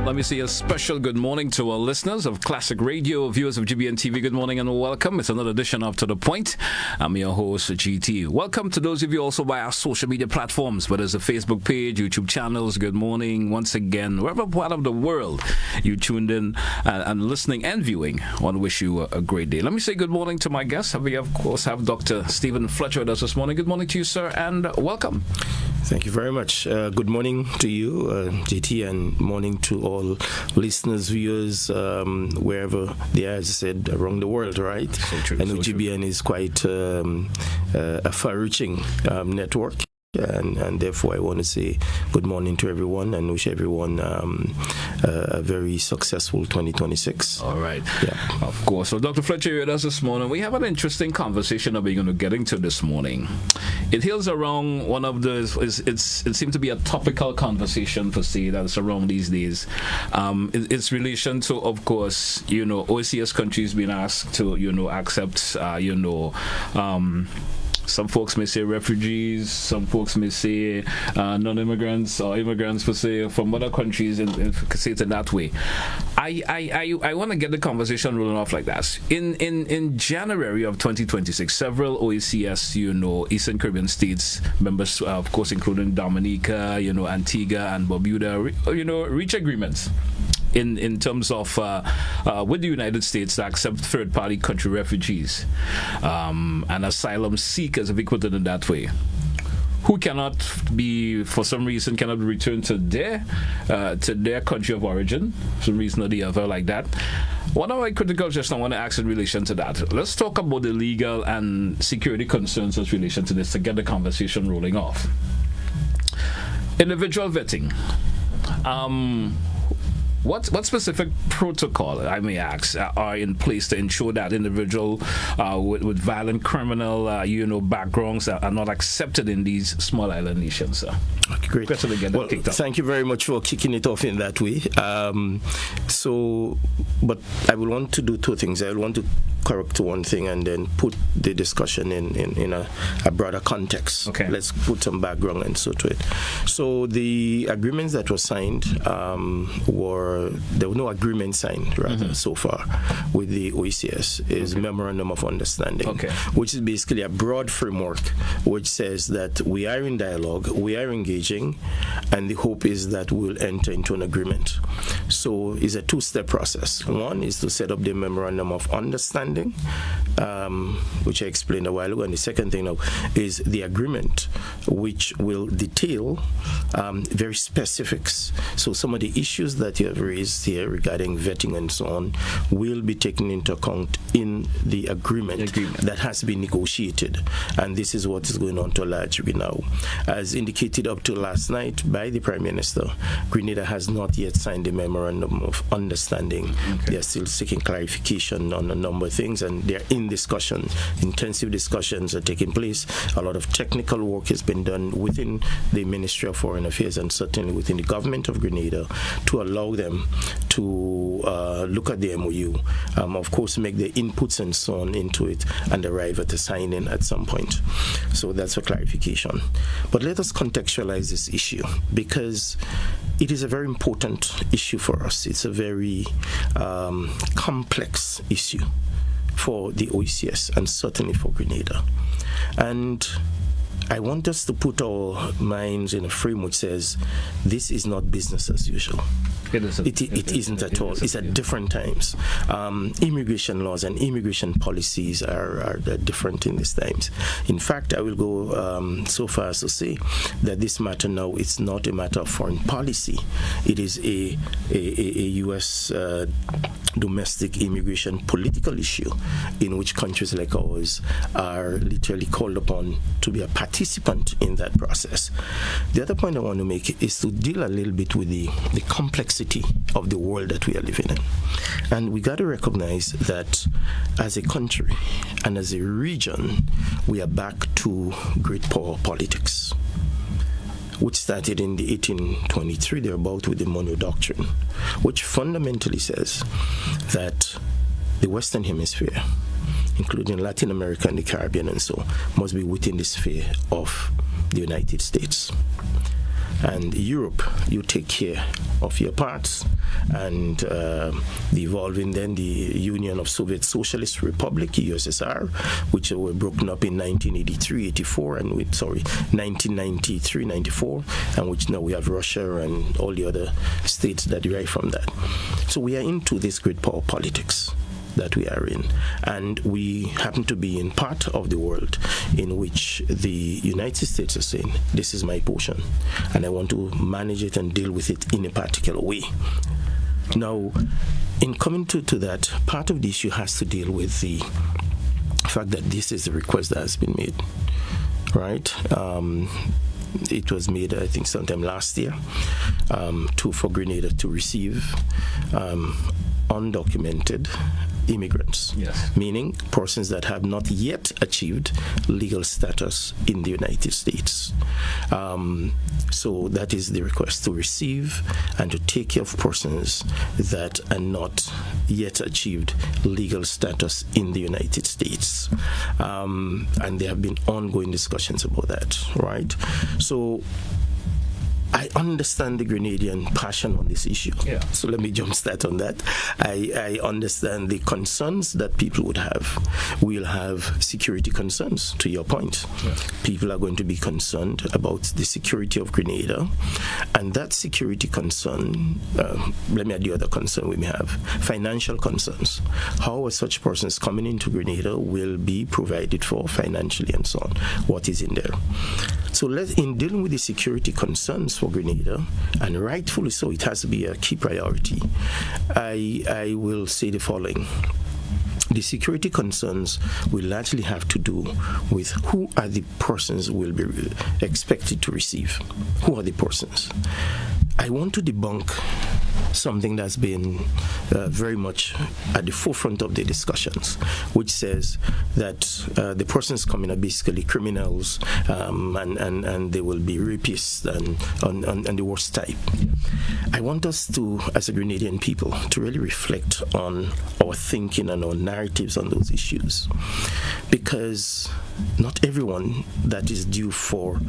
Let me say a special good morning to our listeners of Classic Radio, viewers of GBN TV. Good morning and welcome. It's another edition of To The Point. I'm your host, GT. Welcome to those of you also by our social media platforms, whether it's a Facebook page, YouTube channels. Good morning once again. Wherever part of the world you tuned in and listening and viewing, I want to wish you a great day. Let me say good morning to my guests. We, of course, have Dr. Stephen Fletcher with us this morning. Good morning to you, sir, and welcome. Thank you very much. Good morning to you, GT, and morning to all listeners, viewers, wherever they are, as I said, around the world, right? So true, I know GBN is quite a far-reaching network. And therefore, I want to say good morning to everyone and wish everyone a very successful 2026. All right. Yeah. Of course. So, Dr. Fletcher, you're with us this morning. We have an interesting conversation that we're going to get into this morning. It heals around one of the. It seems to be a topical conversation per se that's around these days. It's relation to, of course, OCS countries being asked to, accept, some folks may say refugees, some folks may say non-immigrants or immigrants per se from other countries, and say it in that way. I want to get the conversation rolling off like that. In January of 2026, several OCS, Eastern Caribbean states, members, of course, including Dominica, Antigua and Barbuda, reach agreements in terms of with the United States to accept third-party country refugees and asylum seekers, if we put it in that way, who cannot be, for some reason, cannot be returned to their country of origin, for some reason or the other, like that. One of my critical questions I want to ask in relation to that. Let's talk about the legal and security concerns in relation to this to get the conversation rolling off. Individual vetting. What specific protocol, I may ask, are in place to ensure that individual with violent criminal, backgrounds are not accepted in these small island nations? Okay, great. Well, thank you very much for kicking it off in that way. But I will want to do two things. I will want to correct one thing and then put the discussion in a broader context. Okay. Let's put some background and so to it. So the agreements that were signed there were no agreement signed rather so far with the OECS is Memorandum of Understanding, which is basically a broad framework which says that we are in dialogue, we are engaging, and the hope is that we'll enter into an agreement. So it's a two-step process. One is to set up the Memorandum of Understanding, which I explained a while ago, and the second thing now is the agreement, which will detail very specifics. So some of the issues that you have raised here regarding vetting and so on will be taken into account in the agreement that has been negotiated. And this is what is going on to a large degree now. As indicated up to last night by the Prime Minister, Grenada has not yet signed the Memorandum of Understanding. They are still seeking clarification on a number of things, and they are in discussion. Intensive discussions are taking place. A lot of technical work has been done within the Ministry of Foreign Affairs and certainly within the government of Grenada to allow them to look at the MOU, of course, make the inputs and so on into it and arrive at a signing at some point. So that's for clarification. But let us contextualize this issue because it is a very important issue for us. It's a very complex issue for the OECS and certainly for Grenada. And I want us to put our minds in a frame which says this is not business as usual. It isn't at all. It's at different times. Immigration laws and immigration policies are different in these times. In fact, I will go so far as to say that this matter now is not a matter of foreign policy. It is a U.S. Domestic immigration political issue in which countries like ours are literally called upon to be a participant in that process. The other point I want to make is to deal a little bit with the complexity of the world that we are living in. And we got to recognize that as a country and as a region, we are back to great power politics, which started in the 1823 thereabout with the Monroe Doctrine, which fundamentally says that the Western Hemisphere, including Latin America and the Caribbean and so, must be within the sphere of the United States. And Europe, you take care of your parts, and evolving then the Union of Soviet Socialist Republic, USSR, which were broken up in 1983-84 and 1993-94, and which now we have Russia and all the other states that derive from that. So we are into this great power politics that we are in, and we happen to be in part of the world in which the United States are saying, this is my portion and I want to manage it and deal with it in a particular way. Now, in coming to that, part of the issue has to deal with the fact that this is a request that has been made, right? It was made, I think, sometime last year for Grenada to receive undocumented immigrants, yes, meaning persons that have not yet achieved legal status in the United States. So that is the request, to receive and to take care of persons that are not yet achieved legal status in the United States. And there have been ongoing discussions about that, right? So I understand the Grenadian passion on this issue. Yeah. So let me jumpstart on that. I understand the concerns that people would have. We'll have security concerns, to your point. Yeah. People are going to be concerned about the security of Grenada. And that security concern, let me add the other concern we may have, financial concerns. How are such persons coming into Grenada will be provided for financially and so on? What is in there? So in dealing with the security concerns for Grenada, and rightfully so, it has to be a key priority, I will say the following. The security concerns will largely have to do with who are the persons will be expected to receive. Who are the persons? I want to debunk something that's been very much at the forefront of the discussions, which says that the persons coming are basically criminals and they will be rapists and the worst type. I want us to, as a Grenadian people, to really reflect on our thinking and our narratives on those issues, because not everyone that is due for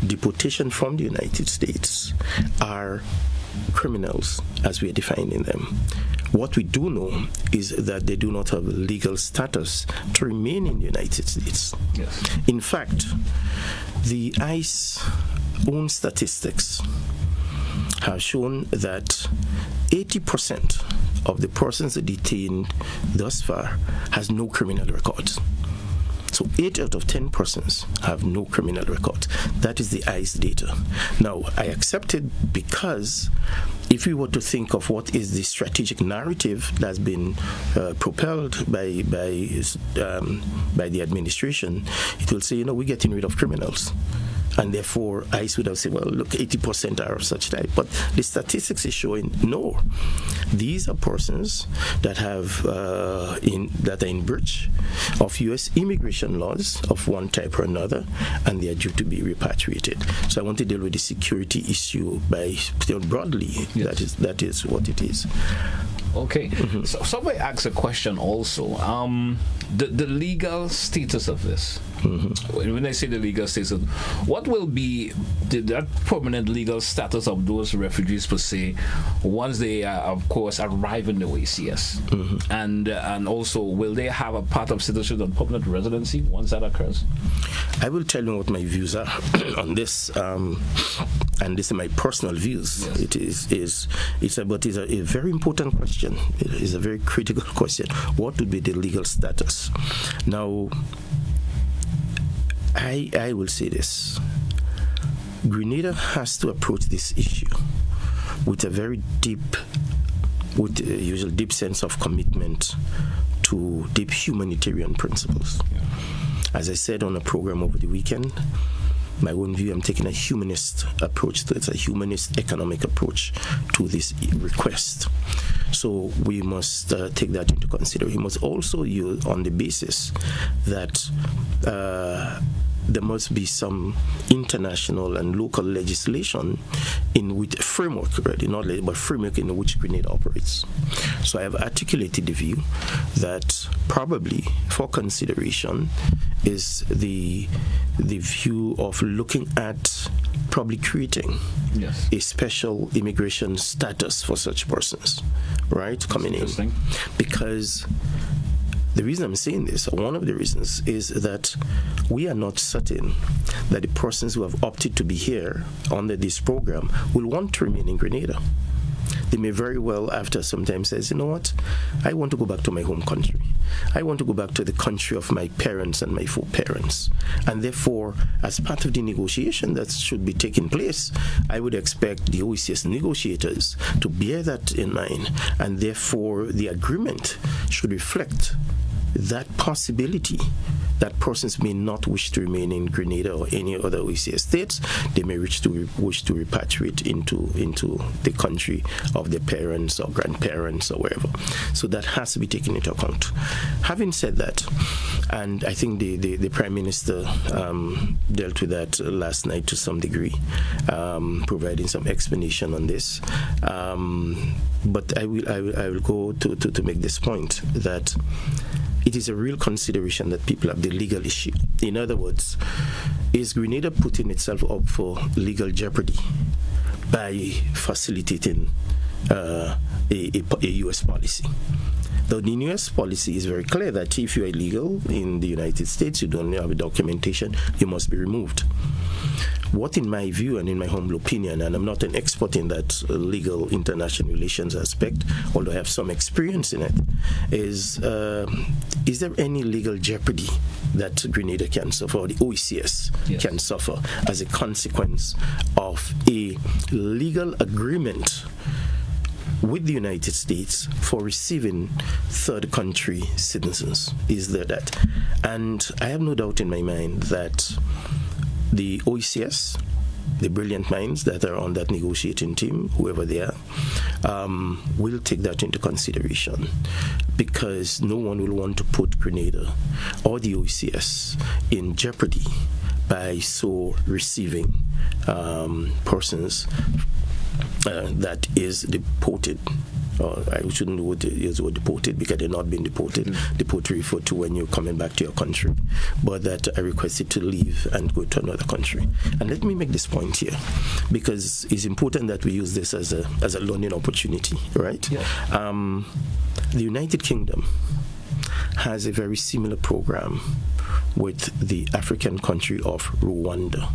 deportation from the United States are criminals as we are defining them. What we do know is that they do not have legal status to remain in the United States. Yes. In fact, the ICE own statistics have shown that 80% of the persons detained thus far has no criminal records. So 8 out of 10 persons have no criminal record. That is the ICE data. Now, I accept it because if we were to think of what is the strategic narrative that's been propelled by the administration, it will say, we're getting rid of criminals. And therefore, ICE would have said, well, look, 80% are of such type. But the statistics is showing, no. These are persons that have that are in breach of U.S. immigration laws of one type or another, and they are due to be repatriated. So I want to deal with the security issue by broadly. Yes. That is what it is. Okay. Mm-hmm. So somebody asked a question also. The legal status of this. Mm-hmm. When I say the legal status, what will be that permanent legal status of those refugees per se once they, of course, arrive in the OACS? Mm-hmm. And also, will they have a part of citizenship and permanent residency once that occurs? I will tell you what my views are on this, and this is my personal views. Yes. It's a very important question. It is a very critical question. What would be the legal status? Now, I will say this. Grenada has to approach this issue with a very deep sense of commitment to deep humanitarian principles. As I said on a program over the weekend, my own view, I'm taking a humanist approach to it, a humanist economic approach to this request. So we must take that into consideration. We must also use on the basis that there must be some international and local legislation in which framework, right? Not but framework in which Grenada operates. So I have articulated the view that probably for consideration is the view of looking at probably creating a special immigration status for such persons, right? Coming in. Because the reason I'm saying this, or one of the reasons, is that we are not certain that the persons who have opted to be here under this program will want to remain in Grenada. They may very well, after some time, says, you know what, I want to go back to my home country. I want to go back to the country of my parents and my foreparents. And therefore, as part of the negotiation that should be taking place, I would expect the OECS negotiators to bear that in mind. And therefore, the agreement should reflect that possibility that persons may not wish to remain in Grenada or any other OECS states. They may wish to repatriate into the country of their parents or grandparents or wherever. So that has to be taken into account. Having said that, and I think the Prime Minister dealt with that last night to some degree, providing some explanation on this. But I will go to make this point that it is a real consideration that people have the legal issue. In other words, is Grenada putting itself up for legal jeopardy by facilitating a U.S. policy? Though the U.S. policy is very clear that if you are illegal in the United States, you don't have a documentation, you must be removed. What, in my view and in my humble opinion, and I'm not an expert in that legal international relations aspect, although I have some experience in it, is there any legal jeopardy that Grenada can suffer, or the OECS can suffer, as a consequence of a legal agreement with the United States for receiving third country citizens? Is there that? And I have no doubt in my mind that the OECS, the brilliant minds that are on that negotiating team, whoever they are, will take that into consideration, because no one will want to put Grenada or the OECS in jeopardy by so receiving persons that is deported. I shouldn't use the word deported, because they're not being deported. Deported referred to when you're coming back to your country, but that are requested to leave and go to another country. And let me make this point here, because it's important that we use this as a learning opportunity, right? Yeah. The United Kingdom has a very similar program with the African country of Rwanda,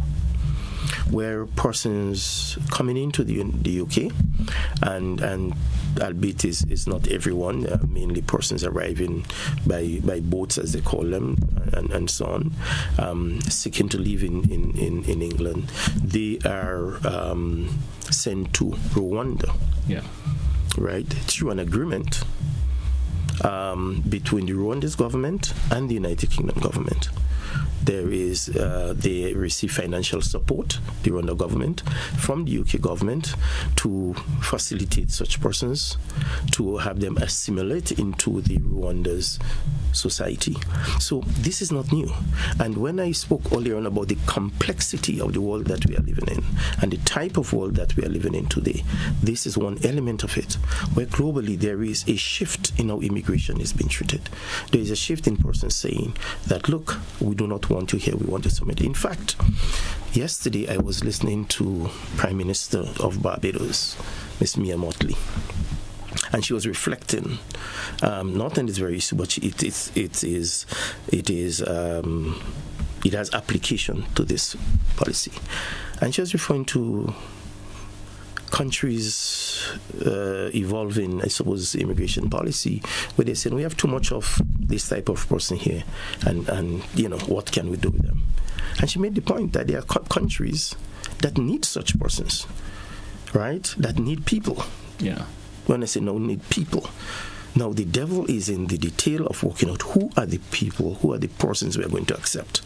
where persons coming into the UK, and albeit is not everyone, mainly persons arriving by boats, as they call them, and so on, seeking to live in England, they are sent to Rwanda, right, through an agreement between the Rwanda's government and the United Kingdom government. There is, they receive financial support, the Rwanda government, from the UK government to facilitate such persons, to have them assimilate into the Rwanda's society. So this is not new. And when I spoke earlier on about the complexity of the world that we are living in, and the type of world that we are living in today, this is one element of it, where globally there is a shift in how immigration is being treated. There is a shift in persons saying that, look, we do not want you here, we want to submit. In fact, yesterday I was listening to Prime Minister of Barbados, Miss Mia Mottley, and she was reflecting, not on this very issue, but it has application to this policy. And she was referring to countries evolving, I suppose, immigration policy, where they said we have too much of this type of person here, and you know, what can we do with them? And she made the point that there are countries that need such persons, right? That need people. Yeah. When I say no, need people. Now, the devil is in the detail of working out who are the people, who are the persons we are going to accept.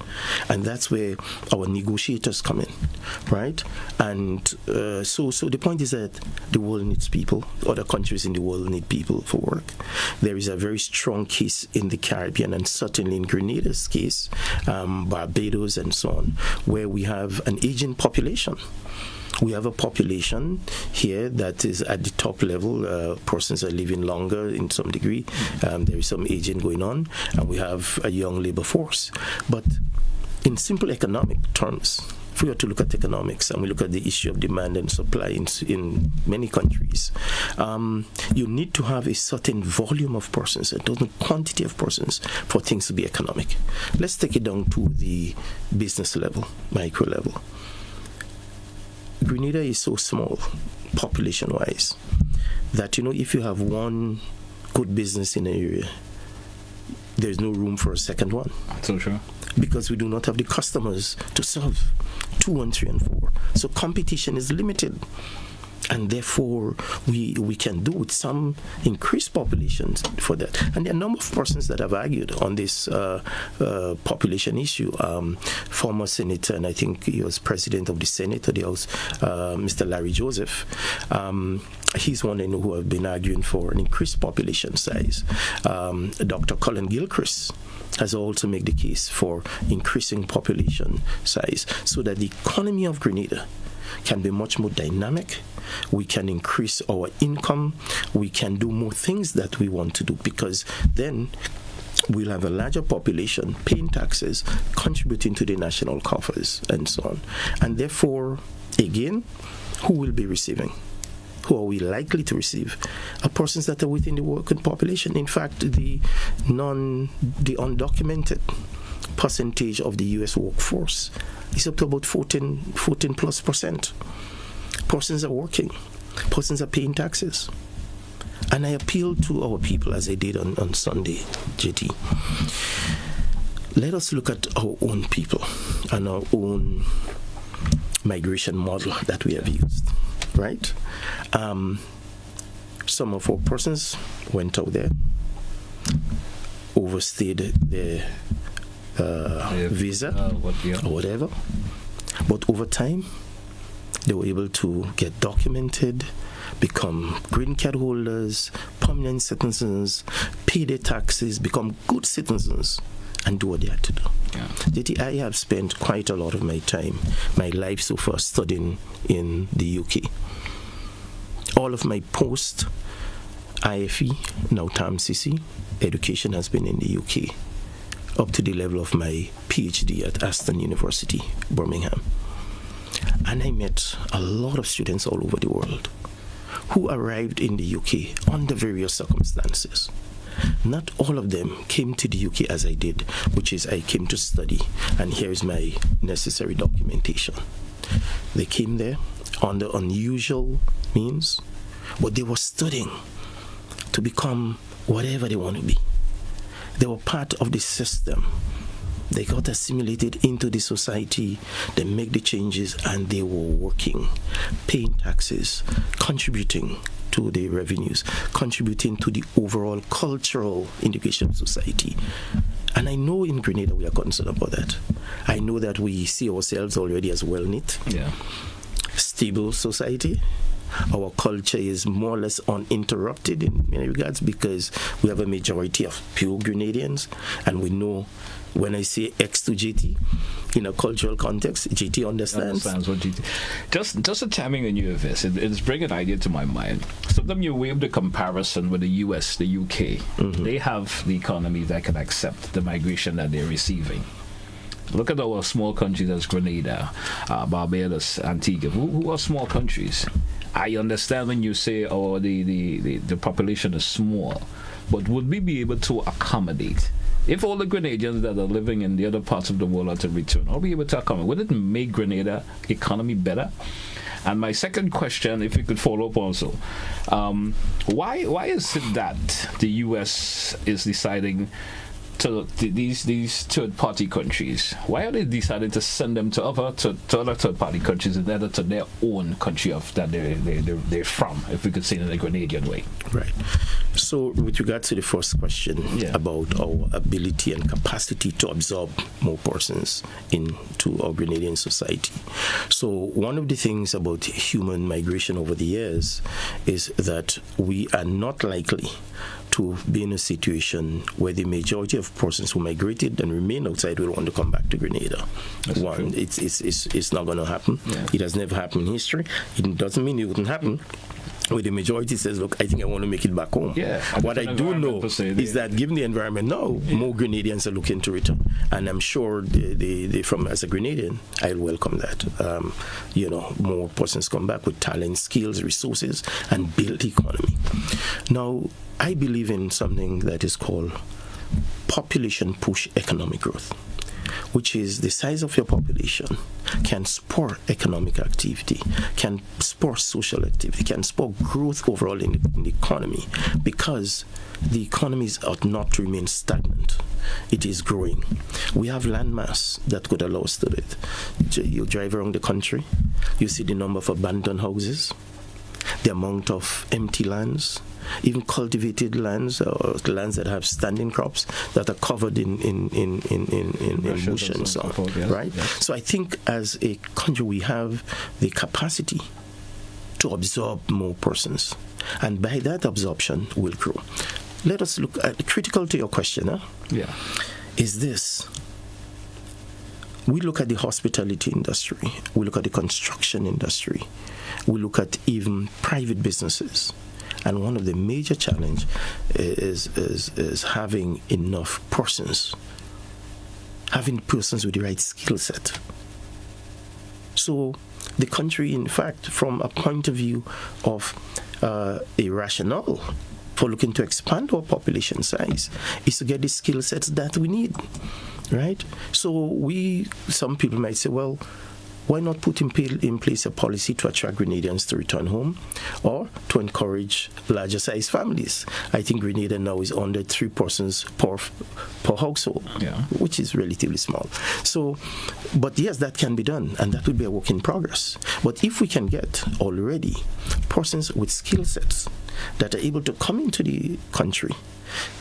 And that's where our negotiators come in, right? And so the point is that the world needs people. Other countries in the world need people for work. There is a very strong case in the Caribbean, and certainly in Grenada's case, Barbados and so on, where we have an aging population. We have a population here that is at the top level. Persons are living longer in some degree. There is some aging going on, and we have a young labor force. But in simple economic terms, if we were to look at economics and we look at the issue of demand and supply in many countries, you need to have a certain volume of persons, a certain quantity of persons for things to be economic. Let's take it down to the business level, micro level. Grenada is so small, population-wise, that, if you have one good business in an area, there's no room for a second one. So true. Because we do not have the customers to serve 2 and 3 and 4. So competition is limited. And therefore, we can do with some increased populations for that. And there are a number of persons that have argued on this population issue. Former Senator, and I think he was President of the Senate of the House, Mr. Larry Joseph. He's one who have been arguing for an increased population size. Dr. Colin Gilchrist has also made the case for increasing population size so that the economy of Grenada can be much more dynamic. We can increase our income. We can do more things that we want to do, because then we'll have a larger population paying taxes, contributing to the national coffers, and so on. And therefore, again, who will be receiving? Who are we likely to receive? Are persons that are within the working population. In fact, the undocumented percentage of the U.S. workforce is up to about 14+%. Persons are working. Persons are paying taxes. And I appeal to our people, as I did on Sunday, JT. Let us look at our own people and our own migration model that we have used, right? Some of our persons went out there, overstayed their visa or whatever, but over time they were able to get documented, become green card holders, permanent citizens, pay their taxes, become good citizens, and do what they had to do. Yeah. I have spent quite a lot of my time, my life so far, studying in the UK. All of my post IFE, now TAMCC, education has been in the UK, up to the level of my PhD at Aston University, Birmingham. And I met a lot of students all over the world who arrived in the UK under various circumstances. Not all of them came to the UK as I did, which is I came to study, and here's my necessary documentation. They came there under unusual means, but they were studying to become whatever they want to be. They were part of the system. They got assimilated into the society, they make the changes, and they were working, paying taxes, contributing to the revenues, contributing to the overall cultural integration of society. And I know in Grenada we are concerned about that. I know that we see ourselves already as well-knit, stable society. Our culture is more or less uninterrupted in many regards because we have a majority of pure Grenadians, and we know when I say X to GT in a cultural context, GT understands what GT. Just a timing on you of this, it's bringing an idea to my mind. Sometimes you wave the comparison with the US, the UK. Mm-hmm. They have the economy that can accept the migration that they're receiving. Look at our small countries as Grenada, Barbados, Antigua, who are small countries. I understand when you say, the population is small, but would we be able to accommodate? If all the Grenadians that are living in the other parts of the world are to return, are we able to accommodate? Would it make Grenada economy better? And my second question, if you could follow up also, why is it that the U.S. is deciding to these third-party countries? Why are they deciding to send them to other third-party countries instead of to their own country that they're from, if we could say it in a Grenadian way? Right. So with regard to the first question about our ability and capacity to absorb more persons into our Grenadian society. So one of the things about human migration over the years is that we are not likely to be in a situation where the majority of persons who migrated and remain outside will want to come back to Grenada. That's true. It's not going to happen. Yeah. It has never happened in history. It doesn't mean it wouldn't happen, where the majority says, look, I think I want to make it back home. Yeah, what I do know is that given the environment now, more Grenadians are looking to return. And I'm sure from as a Grenadian, I'll welcome that. More persons come back with talent, skills, resources, and build the economy. Now, I believe in something that is called population push economic growth, which is the size of your population can spur economic activity, can spur social activity, can spur growth overall in the economy, because the economy ought not to remain stagnant. It is growing. We have land mass that could allow us to do it. You drive around the country, you see the number of abandoned houses, the amount of empty lands, even cultivated lands or lands that have standing crops that are covered in bush and so on, right? Yes. So I think as a country we have the capacity to absorb more persons, and by that absorption will grow. Let us look at critical to your question. Is this. We look at the hospitality industry, we look at the construction industry, we look at even private businesses. And one of the major challenges is having enough persons, having persons with the right skill set. So the country, in fact, from a point of view of a rationale for looking to expand our population size, is to get the skill sets that we need, right? So some people might say, well, why not put in place a policy to attract Grenadians to return home, or to encourage larger size families? I think Grenada now is under 3 persons per household, which is relatively small. So, but yes, that can be done, and that will be a work in progress. But if we can get already persons with skill sets that are able to come into the country,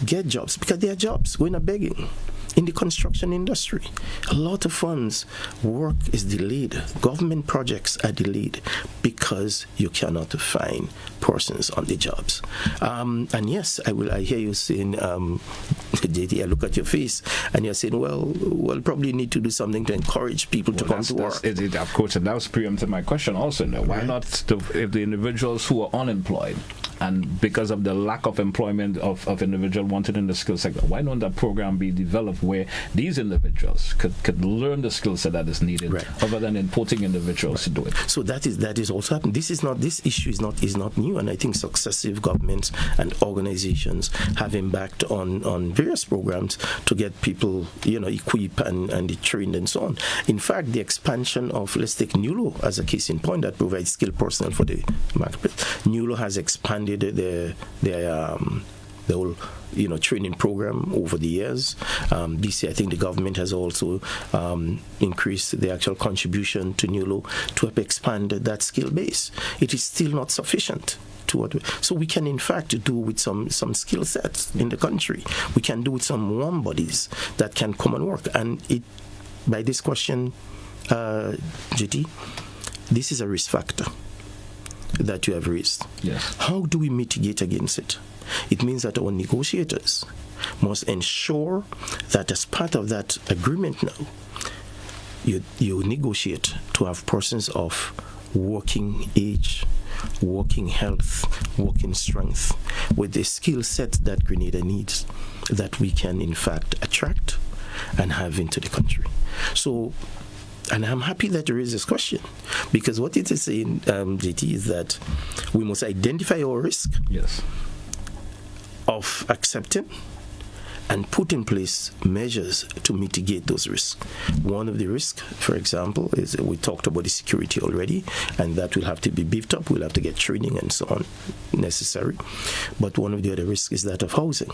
get jobs, because there are jobs, we're not begging. In the construction industry, a lot of funds, work is delayed. Government projects are delayed because you cannot find persons on the jobs. And yes, I hear you saying, JT, I look at your face, and you're saying, well, we'll probably need to do something to encourage people to come to work. Of course, and that was preempting my question also. Now, why not, if the individuals who are unemployed, and because of the lack of employment of individuals wanted in the skill sector, why don't that program be developed where these individuals could learn the skill set that is needed, other than importing individuals to do it? So that is also happening. This issue is not new, and I think successive governments and organizations have embarked on various programs to get people, equipped and trained and so on. In fact, the expansion of, let's take NULO as a case in point, that provides skilled personnel for the marketplace. NULO has expanded the whole training program over the years. This year, I think the government has also increased the actual contribution to NULO to help expand that skill base. It is still not sufficient. So we can in fact do with some skill sets in the country. We can do with some warm bodies that can come and work. And by this question, GT, this is a risk factor that you have raised. Yes. How do we mitigate against it? It means that our negotiators must ensure that as part of that agreement now, you negotiate to have persons of working age, working health, working strength, with the skill set that Grenada needs, that we can in fact attract and have into the country. So, and I'm happy that you raised this question, because what it is saying, JT, is that we must identify our risk of accepting and put in place measures to mitigate those risks. One of the risks, for example, is we talked about the security already, and that will have to be beefed up. We'll have to get training and so on necessary. But one of the other risks is that of housing.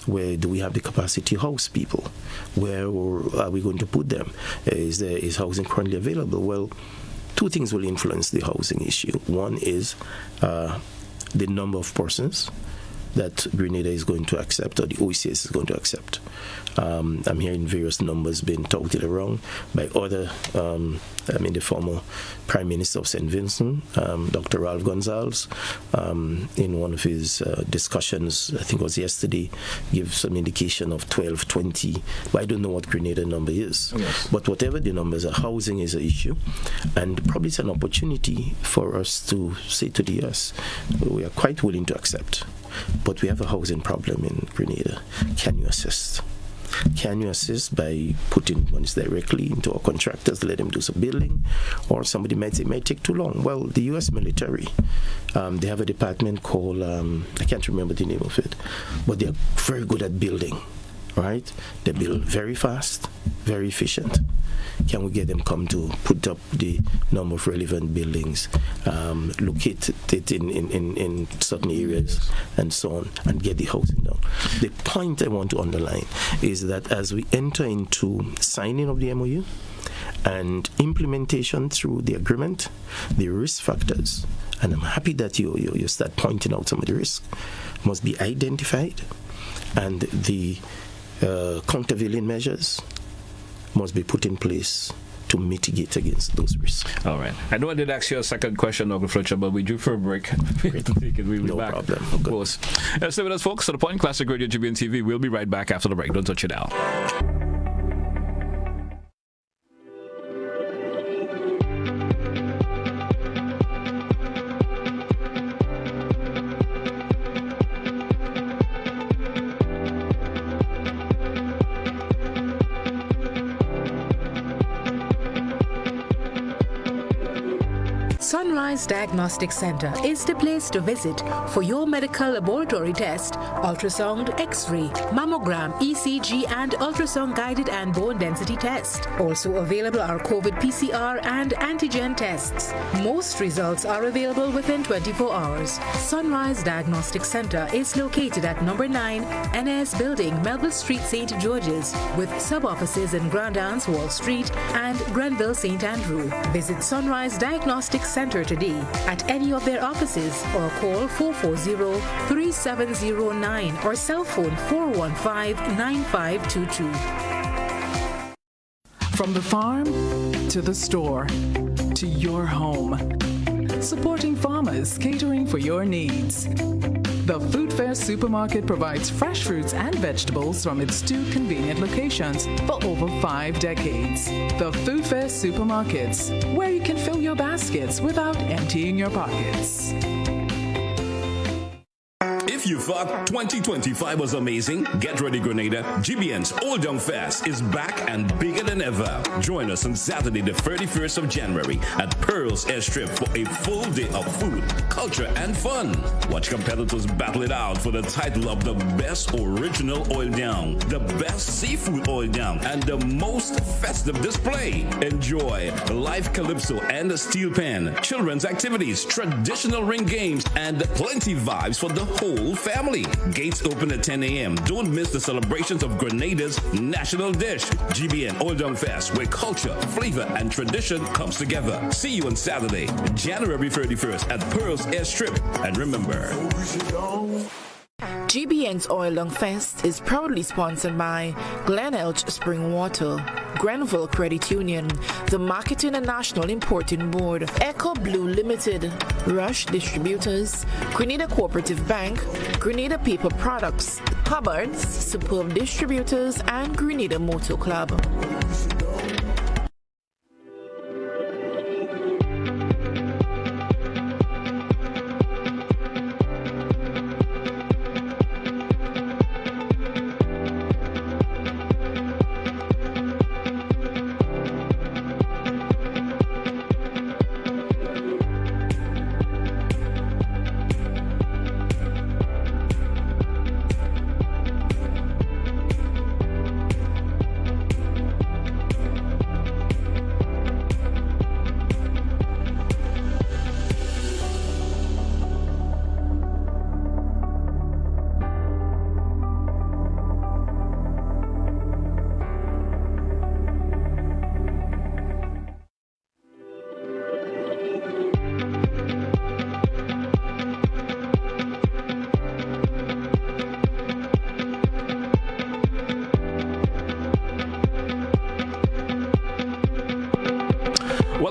Where do we have the capacity to house people? Where are we going to put them? Is housing currently available? Well, 2 things will influence the housing issue. One is the number of persons that Grenada is going to accept, or the OECS is going to accept. I'm hearing various numbers being touted around by other, the former Prime Minister of St. Vincent, Dr. Ralph Gonsalves, in one of his discussions, I think it was yesterday, gave some indication of 12, 20. But I don't know what Grenada number is. Yes. But whatever the numbers are, housing is an issue. And probably it's an opportunity for us to say to the US, we are quite willing to accept, but we have a housing problem in Grenada. Can you assist? Can you assist by putting monies directly into our contractors, let them do some building? Or somebody might say it might take too long. Well, the U.S. military, they have a department called, I can't remember the name of it, but they're very good at building, right? They build very fast, very efficient. Can we get them come to put up the number of relevant buildings, locate it in certain areas, and so on, and get the housing down? The point I want to underline is that as we enter into signing of the MOU and implementation through the agreement, the risk factors, and I'm happy that you start pointing out some of the risks, must be identified, and the countervailing measures must be put in place to mitigate against those risks. All right. I know I did ask you a second question, Dr. Fletcher, but we drew for a break. We'll be back. Problem. Of course. Stay with us, folks. So the Point Classic Radio GBN TV. We'll be right back after the break. Don't touch it out. Sunrise Diagnostic Center is the place to visit for your medical laboratory test, ultrasound, X-ray, mammogram, ECG, and ultrasound guided and bone density test. Also available are COVID PCR and antigen tests. Most results are available within 24 hours. Sunrise Diagnostic Center is located at number 9 NS Building, Melville Street, St. George's, with sub-offices in Grand Anse, Wall Street, and Grenville, St. Andrew. Visit Sunrise Diagnostic Center today at any of their offices or call 440-3709 or cell phone 415-9522. From the farm to the store to your home, supporting farmers, catering for your needs. The Food Fair Supermarket provides fresh fruits and vegetables from its 2 convenient locations for over 5 decades. The Food Fair Supermarkets, where you can fill your baskets without emptying your pockets. If you thought 2025 was amazing, get ready, Grenada. GBN's Old Young Fest is back and bigger than ever. Join us on Saturday, the 31st of January at Pearl's Airstrip for a full day of food, culture, and fun. Watch competitors battle it out for the title of the best original oil down, the best seafood oil down, and the most festive display. Enjoy live calypso and a steel pan, children's activities, traditional ring games, and plenty vibes for the whole family. Gates open at 10 a.m. Don't miss the celebrations of Grenada's national dish, GBN Old Young Fest, where culture, flavor, and tradition comes together. See you on Saturday, January 31st at Pearl's Airstrip. And remember, GBN's Oil Long Fest is proudly sponsored by Glen Spring Water, Grenville Credit Union, the Marketing and National Importing Board, Echo Blue Limited, Rush Distributors, Grenada Cooperative Bank, Grenada Paper Products, Hubbard's, Superb Distributors, and Grenada Motor Club.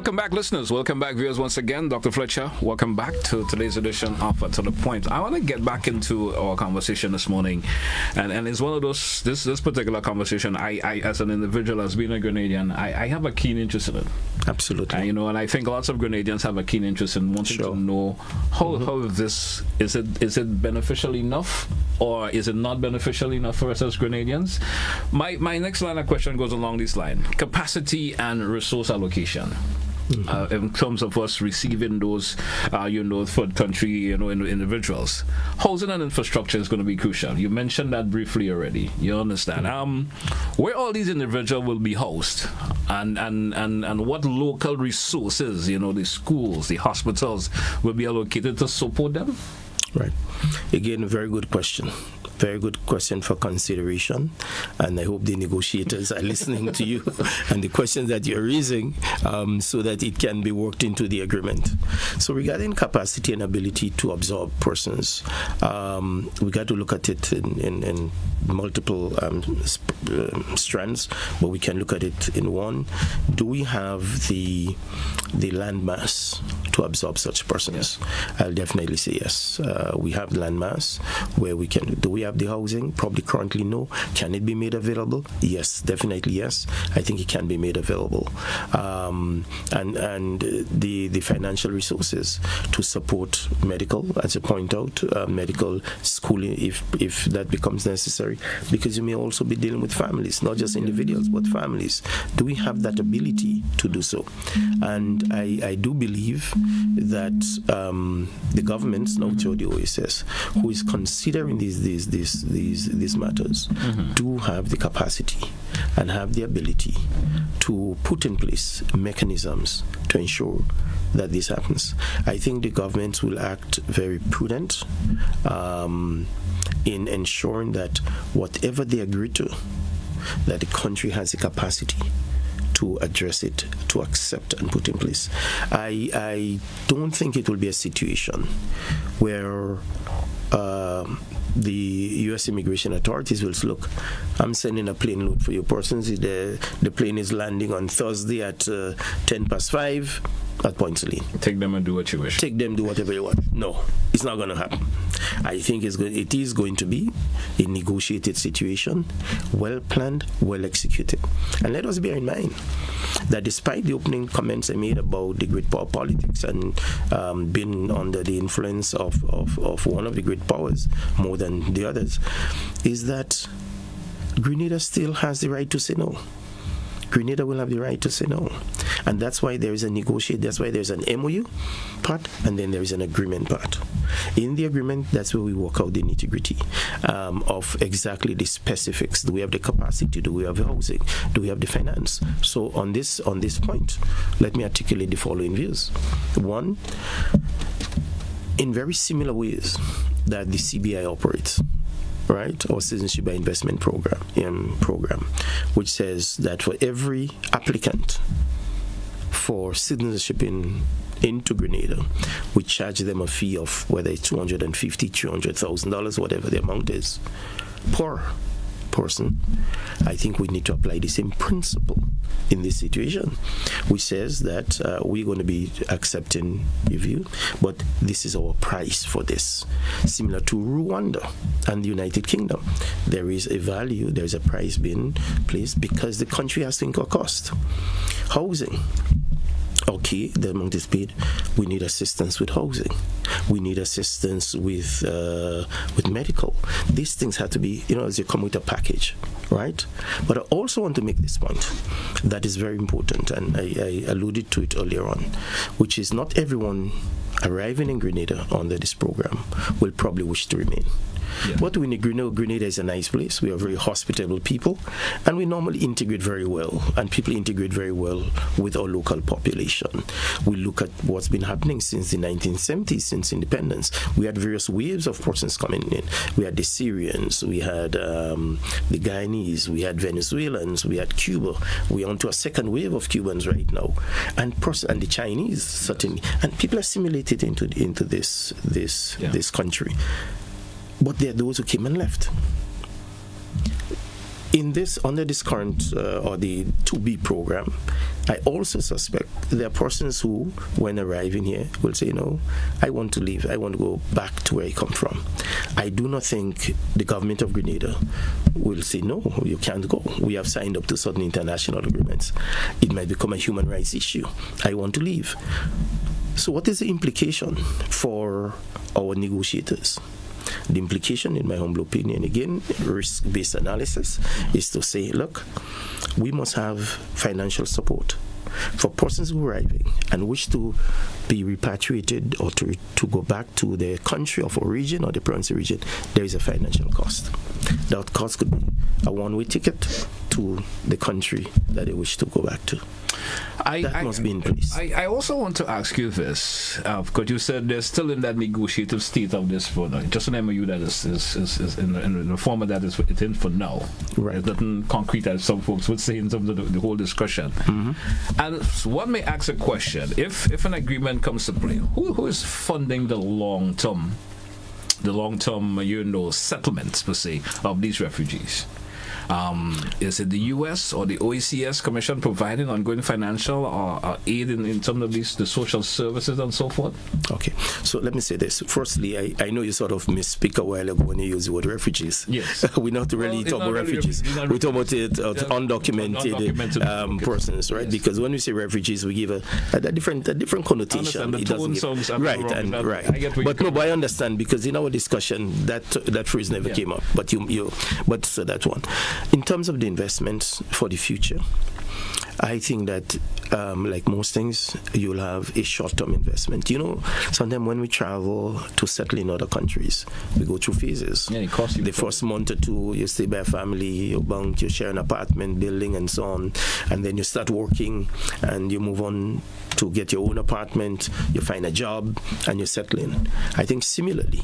Welcome back, listeners. Welcome back, viewers, once again. Dr. Fletcher, welcome back to today's edition of To The Point. I want to get back into our conversation this morning, and it's one of those, this particular conversation, I as an individual, as being a Grenadian, I have a keen interest in it. Absolutely. And I think lots of Grenadians have a keen interest in wanting to know how this, is it beneficial enough, or is it not beneficial enough for us as Grenadians? My next line of question goes along this line: capacity and resource allocation. In terms of us receiving those, third country, individuals. Housing and infrastructure is going to be crucial. You mentioned that briefly already. You understand? Where all these individuals will be housed, and what local resources, the schools, the hospitals, will be allocated to support them? Right. Again, a very good question. Very good question for consideration, and I hope the negotiators are listening to you and the questions that you're raising, so that it can be worked into the agreement. So regarding capacity and ability to absorb persons, we got to look at it in multiple strands, but we can look at it in one. Do we have the land mass to absorb such persons? Yes. I'll definitely say yes. We have land mass where we can. Do we have the housing? Probably currently no. Can it be made available? Yes, definitely yes. I think it can be made available. And the financial resources to support medical, as you point out, medical schooling if that becomes necessary, because you may also be dealing with families, not just individuals, but families. Do we have that ability to do so? And I do believe that the governments, now through the OSS, who is considering these matters, do have the capacity and have the ability to put in place mechanisms to ensure that this happens. I think the governments will act very prudent in ensuring that whatever they agree to, that the country has the capacity to address it, to accept and put in place. I don't think it will be a situation where the U.S. immigration authorities will say, look, I'm sending a plane load for your persons. The plane is landing on Thursday at 5:10 at Point Celine. Take them and do what you wish. Take them, do whatever you want. No, it's not going to happen. I think it is going to be a negotiated situation, well planned, well executed. And let us bear in mind that despite the opening comments I made about the great power politics and being under the influence of one of the great powers more than the others, is that Grenada still has the right to say no. Grenada will have the right to say no. And that's why there is a negotiate, that's why there's an MOU part, and then there is an agreement part. In the agreement, that's where we work out the nitty-gritty of exactly the specifics. Do we have the capacity? Do we have the housing? Do we have the finance? So on this point, let me articulate the following views. One, in very similar ways that the CBI operates, right, or Citizenship by Investment program, which says that for every applicant for citizenship into Grenada, we charge them a fee of whether it's $250,000, $300,000, whatever the amount is, per person. I think we need to apply the same principle in this situation, which says that we're going to be accepting your view, but this is our price for this. Similar to Rwanda and the United Kingdom, there is a value, there's a price being placed because the country has to incur cost. Housing. Okay, the amount is paid. We need assistance with housing. We need assistance with medical. These things have to be, as you come with a package, right? But I also want to make this point that is very important, and I alluded to it earlier on, which is not everyone arriving in Grenada under this program will probably wish to remain. Yeah. But we know Grenada is a nice place. We are very hospitable people, and we normally integrate very well, and people integrate very well with our local population. We look at what's been happening since the 1970s, since independence. We had various waves of persons coming in. We had the Syrians, we had the Guyanese, we had Venezuelans, we had Cuba. We're on to a second wave of Cubans right now, and the Chinese certainly, and people assimilated into this country. But there are those who came and left. under this current or the 2B program, I also suspect there are persons who, when arriving here, will say, no, I want to leave. I want to go back to where I come from. I do not think the government of Grenada will say, no, you can't go. We have signed up to certain international agreements. It might become a human rights issue. I want to leave. So what is the implication for our negotiators? The implication, in my humble opinion, again, risk-based analysis, is to say, look, we must have financial support for persons who are arriving and wish to be repatriated or to go back to their country of origin or the province of origin. There is a financial cost. That cost could be a one-way ticket to the country that they wish to go back to. That must be in place. I also want to ask you this, because you said they're still in that negotiative state of this for now. Just an MOU that is in the format that it's in for now. Right. It's nothing concrete, as some folks would say in terms of the whole discussion. Mm-hmm. And one may ask a question: if an agreement comes to play, who is funding the long-term settlements per se of these refugees? Is it the U.S. or the OECS Commission providing ongoing financial or aid in terms of the social services and so forth? Okay, so let me say this. Firstly, I know you sort of misspeak a while ago when you used the word refugees. Yes. We're not really talking about refugees. We're talking about undocumented persons, right? Yes. Because when we say refugees, we give a different connotation. It doesn't give, right, and wrong, right. But no, but I understand, because in our discussion that phrase never came up. But so that one. In terms of the investments for the future, I think that, like most things, you'll have a short-term investment. You know, sometimes when we travel to settle in other countries, we go through phases. Yeah, it costs you. The first month or two, you stay by a family, you bunk, you share an apartment, building, and so on. And then you start working, and you move on to get your own apartment, you find a job, and you settle in. I think similarly,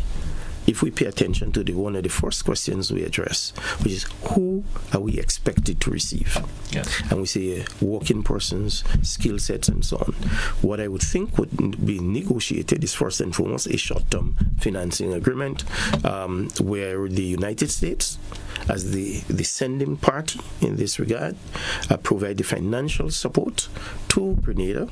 if we pay attention to one of the first questions we address, which is who are we expected to receive? Yes. And we say working persons, skill sets, and so on. What I would think would be negotiated is first and foremost a short-term financing agreement where the United States, as the sending party in this regard, provide the financial support to Grenada,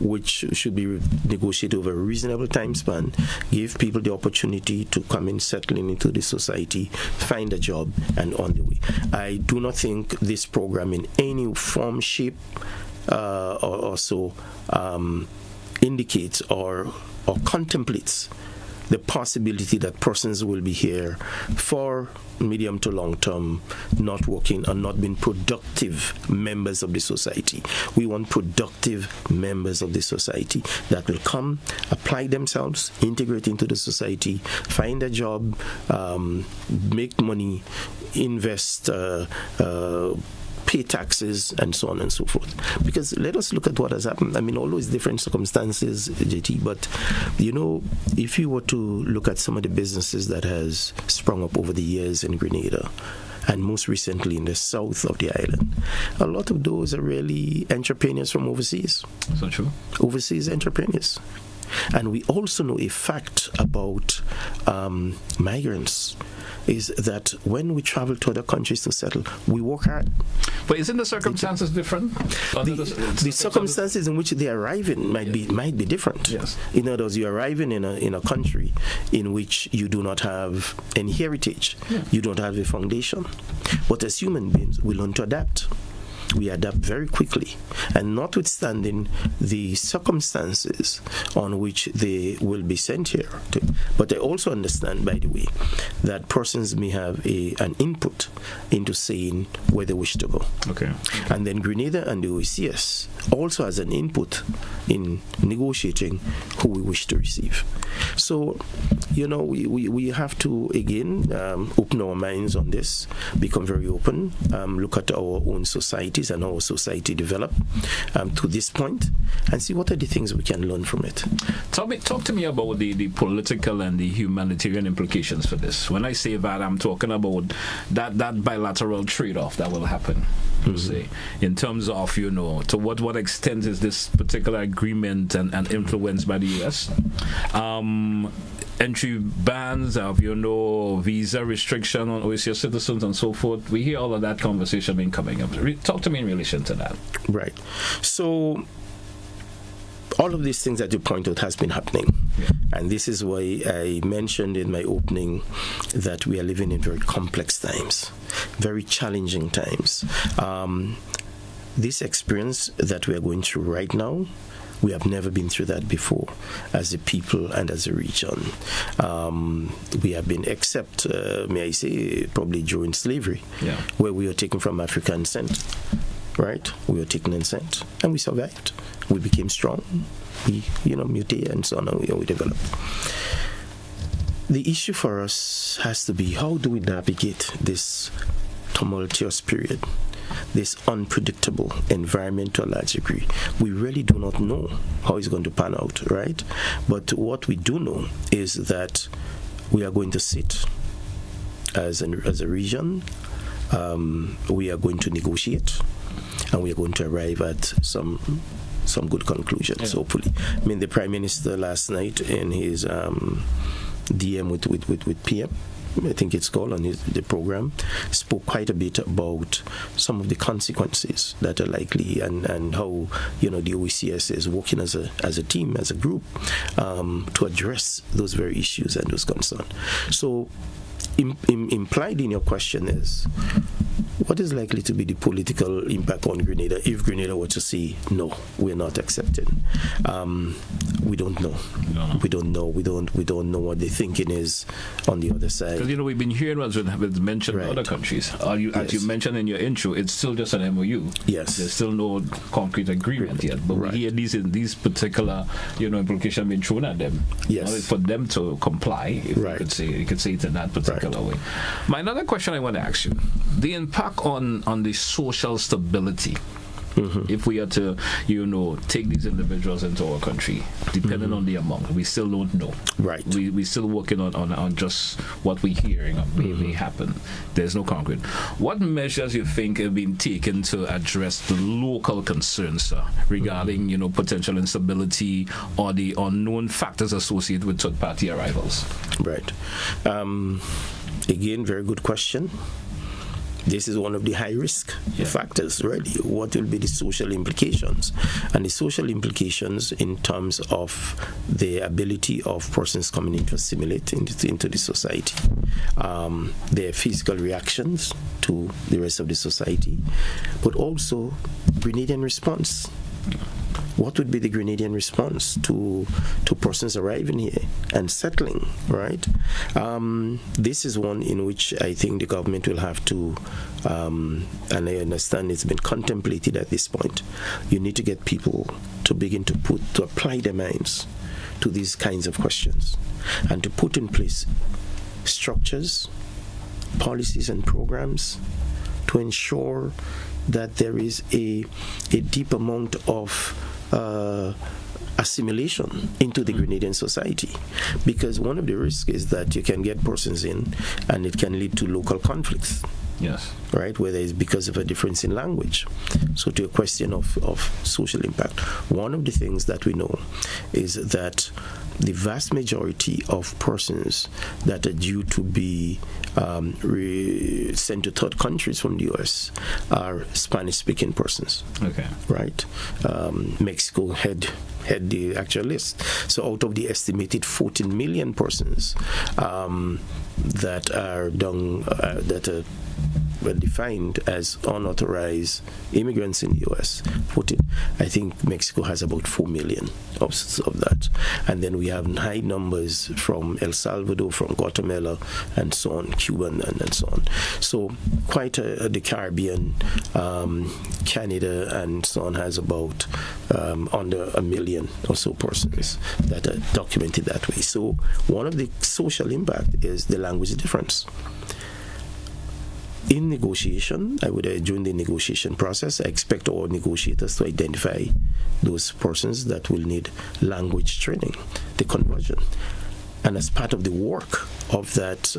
which should be negotiated over a reasonable time span, give people the opportunity to come in, settling into the society, find a job, and on the way. I do not think this program in any form, shape, or so indicates or contemplates the possibility that persons will be here for medium to long term, not working and not being productive members of the society. We want productive members of the society that will come, apply themselves, integrate into the society, find a job, make money, invest, pay taxes, and so on and so forth. Because let us look at what has happened. I mean, all those different circumstances, JT, but, you know, if you were to look at some of the businesses that has sprung up over the years in Grenada, and most recently in the south of the island, a lot of those are really entrepreneurs from overseas. Is that true? Overseas entrepreneurs. And we also know a fact about migrants is that when we travel to other countries to settle, we work hard. But isn't the circumstances different? The circumstances in which they arrive in might be different. Yes. In other words, you're arriving in a country in which you do not have any heritage. Yeah. You don't have a foundation. But as human beings, we learn to adapt. We adapt very quickly, and notwithstanding the circumstances on which they will be sent here. But I also understand, by the way, that persons may have an input into saying where they wish to go. Okay. And then Grenada and the OECS also has an input in negotiating who we wish to receive. So, you know, we have to, again, open our minds on this, become very open, look at our own societies and how our society develop to this point, and see what are the things we can learn from it. Talk to me about the political and the humanitarian implications for this. When I say that, I'm talking about that bilateral trade-off that will happen, say, in terms of, you know, to what extent is this particular agreement and influenced by the U.S. entry bans, visa restriction on OCS citizens and so forth. We hear all of that conversation been coming up. Talk to me in relation to that. Right. So all of these things that you point out has been happening. Yeah. And this is why I mentioned in my opening that we are living in very complex times, very challenging times. This experience that we are going through right now, we have never been through that before as a people and as a region. We have been, except, may I say, probably during slavery, where we were taken from Africa and sent. Right? We were taken and sent, and we survived. We became strong. We, mutated and so on, and we developed. The issue for us has to be, how do we navigate this tumultuous period, this unpredictable environment to a large degree? We really do not know how it's going to pan out, right? But what we do know is that we are going to sit as a region. We are going to negotiate, and we are going to arrive at some good conclusions, hopefully. I mean, the Prime Minister last night in his DM with PM, I think it's called, on the program, spoke quite a bit about some of the consequences that are likely, and how the OECS is working as a team, as a group, to address those very issues and those concerns. So implied in your question is, what is likely to be the political impact on Grenada if Grenada were to say, no, we're not accepting? We don't know. We don't know. We don't know what the thinking is on the other side. Because we've been hearing what's been mentioned in other countries. As you mentioned in your intro, it's still just an MOU. Yes. There's still no concrete agreement yet. But we hear these particular implications being thrown at them. Yes. For them to comply, if you could say it in that particular way. My another question I want to ask you: the impact on the social stability. If we are to, take these individuals into our country, depending on the amount, we still don't know. Right. We still working on just what we're hearing may happen. There's no concrete. What measures you think have been taken to address the local concerns, sir, regarding potential instability or the unknown factors associated with third-party arrivals? Right. Again, very good question. This is one of the high-risk factors, really. What will be the social implications? And the social implications in terms of the ability of persons coming in to assimilate into the society, their physical reactions to the rest of the society, but also Grenadian response. What would be the Grenadian response to persons arriving here and settling, right? This is one in which I think the government will have to, and I understand it's been contemplated at this point, you need to get people to begin to apply their minds to these kinds of questions and to put in place structures, policies and programs to ensure that there is a deep amount of assimilation into the Grenadian society, because one of the risks is that you can get persons in and it can lead to local conflicts. Yes. Right, whether it's because of a difference in language. So to a question of social impact, one of the things that we know is that the vast majority of persons that are due to be sent to third countries from the U.S. are Spanish-speaking persons. Okay. Right? Mexico had the actual list. So out of the estimated 14 million persons that are were defined as unauthorized immigrants in the U.S., I think Mexico has about 4 million of that. And then we have high numbers from El Salvador, from Guatemala, and so on, Cuba, and so on. So quite the Caribbean, Canada, and so on has about under 1 million or so persons that are documented that way. So one of the social impact is the language difference. In negotiation, during the negotiation process, I expect all negotiators to identify those persons that will need language training, the conversion. And as part of the work of that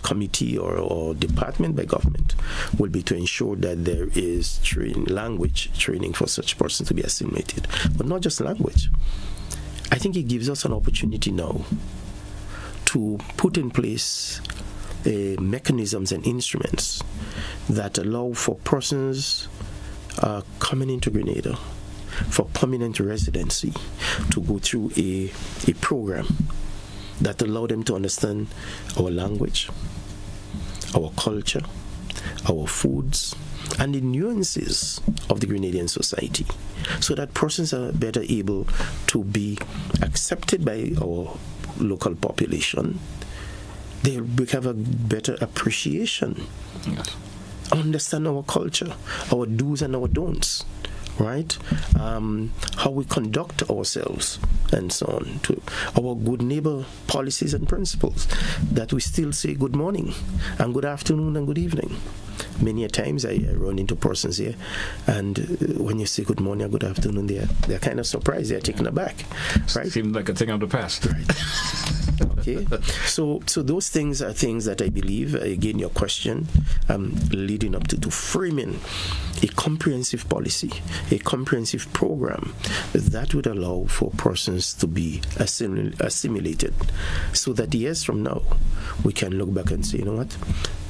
committee or department by government will be to ensure that there is language training for such persons to be assimilated. But not just language. I think it gives us an opportunity now to put in place mechanisms and instruments that allow for persons coming into Grenada for permanent residency to go through a program that allow them to understand our language, our culture, our foods, and the nuances of the Grenadian society, so that persons are better able to be accepted by our local population. They'll have a better appreciation, understand our culture, our do's and our don'ts, right? How we conduct ourselves and so on, to our good neighbor policies and principles, that we still say good morning and good afternoon and good evening. Many a times I run into persons here, and when you say good morning or good afternoon, they're kind of surprised, they're taken aback, right? Seems like a thing of the past. Right. Okay. So those things are things that I believe, again, your question, leading up to framing a comprehensive policy, a comprehensive program that would allow for persons to be assimilated, so that years from now we can look back and say, you know what,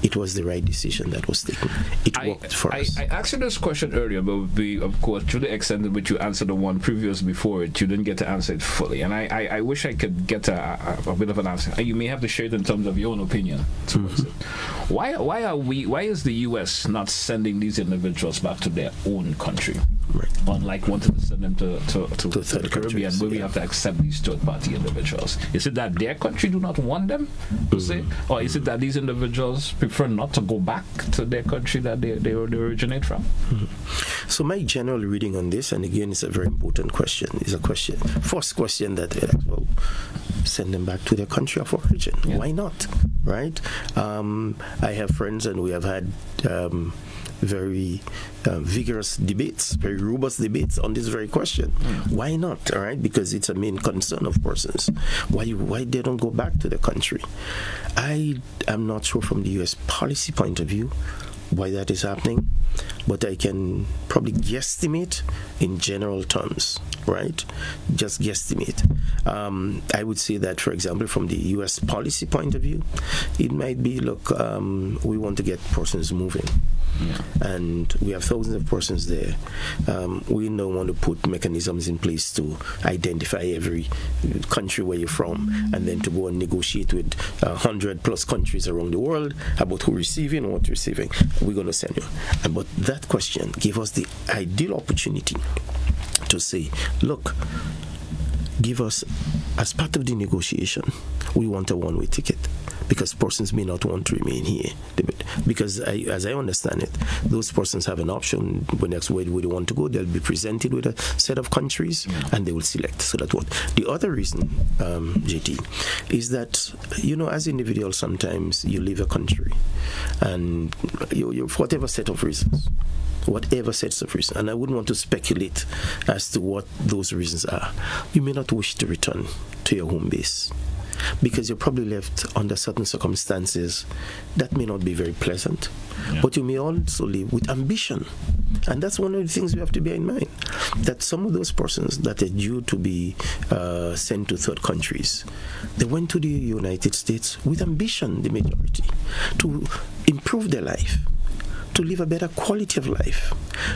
it was the right decision that was taken. It worked for us. I asked you this question earlier, but of course, to the extent in which you answered the one previous before it, you didn't get to answer it fully. And I wish I could get a bit of an answer. You may have to share it in terms of your own opinion. Why is the U.S. not sending these individuals back to their own country? Right. Unlike wanting to send them to the Caribbean, where we have to accept these third-party individuals. Is it that their country do not want them, per se? Or is it that these individuals prefer not to go back to their country that they originate from? So my general reading on this, and again, it's a very important question, first question that, well, send them back to their country of origin. Yeah. Why not? Right? I have friends, and we have had very vigorous debates, very robust debates on this very question. Why not? All right, because it's a main concern of persons. Why they don't go back to the country? I am not sure from the U.S. policy point of view why that is happening, but I can probably guesstimate in general terms, right? Just guesstimate. I would say that, for example, from the U.S. policy point of view, it might be, look, we want to get persons moving. Yeah. And we have thousands of persons there. We don't want to put mechanisms in place to identify every country where you're from, and then to go and negotiate with 100+ countries around the world about who's receiving and what's receiving. We're going to send you. But that question gave us the ideal opportunity to say, look, give us, as part of the negotiation, we want a one-way ticket, because persons may not want to remain here. Because as I understand it, those persons have an option when next where they want to go. They'll be presented with a set of countries, and they will select. So that's what. The other reason, JT, is that, as individuals, sometimes you leave a country, and you for whatever set of reasons, and I wouldn't want to speculate as to what those reasons are. You may not wish to return to your home base, because you're probably left under certain circumstances that may not be very pleasant. Yeah. But you may also live with ambition. And that's one of the things we have to bear in mind, that some of those persons that are due to be sent to third countries, they went to the United States with ambition, the majority, to improve their life, to live a better quality of life,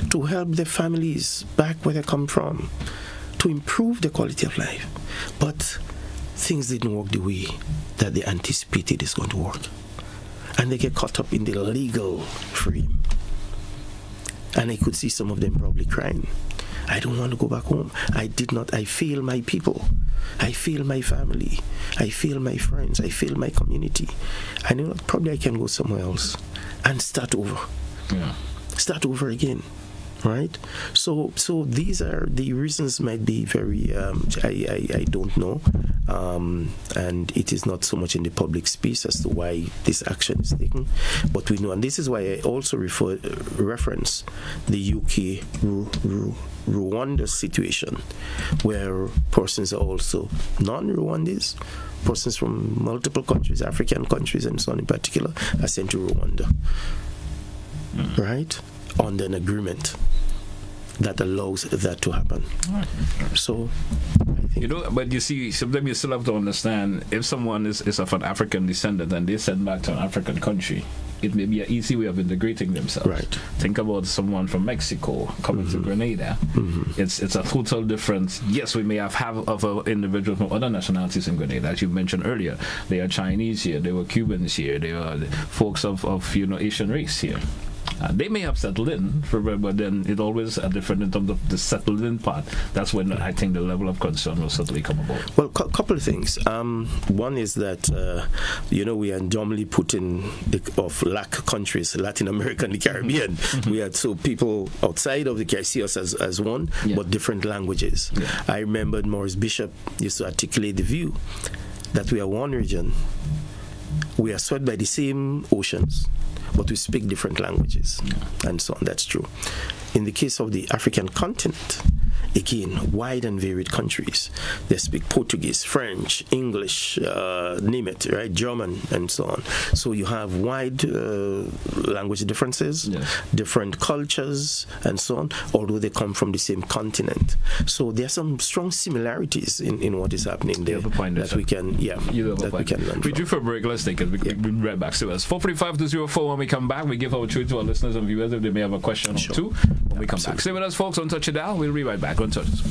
to help their families back where they come from, to improve the quality of life. But things didn't work the way that they anticipated it's going to work. And they get caught up in the legal frame. And I could see some of them probably crying. I don't want to go back home. I fail my people. I fail my family. I fail my friends. I fail my community. I know probably I can go somewhere else and start over. Yeah. Start over again. Right? So these are the reasons. Might be very I don't know, and it is not so much in the public space as to why this action is taken, but we know, and this is why I also reference the UK Rwanda situation, where persons are also non-Rwandese, persons from multiple countries, African countries and so on in particular, are sent to Rwanda, right, under an agreement that allows that to happen. So, I think, but you see, sometimes you still have to understand, if someone is of an African descendant and they send back to an African country, it may be an easy way of integrating themselves. Right. Think about someone from Mexico coming to Grenada. It's a total difference. Yes, we may have other individuals from other nationalities in Grenada, as you mentioned earlier. They are Chinese here, they were Cubans here, they are folks of Asian race here. They may have settled in, but then it always a different in terms of the settled in part. That's when I think the level of concern will certainly come about. Well, a couple of things. One is that, we are normally put in of LAC countries, Latin America and the Caribbean. We had people outside of the Caribbean see us as one, but different languages. Yeah. I remembered Maurice Bishop used to articulate the view that we are one region. We are swept by the same oceans, but we speak different languages, and so on. That's true. In the case of the African continent, again, wide and varied countries. They speak Portuguese, French, English, name it, right? German, and so on. So you have wide language differences, different cultures, and so on, although they come from the same continent. So there are some strong similarities in what is happening there that we can, we can learn We do for a break. Let's take it. We'll be right back to us. 435-204. When we come back, we give our truth to our listeners and viewers if they may have a question or two. When we come back. Stay with us, folks. Don't touch it down. We'll be right back. Don't touch us.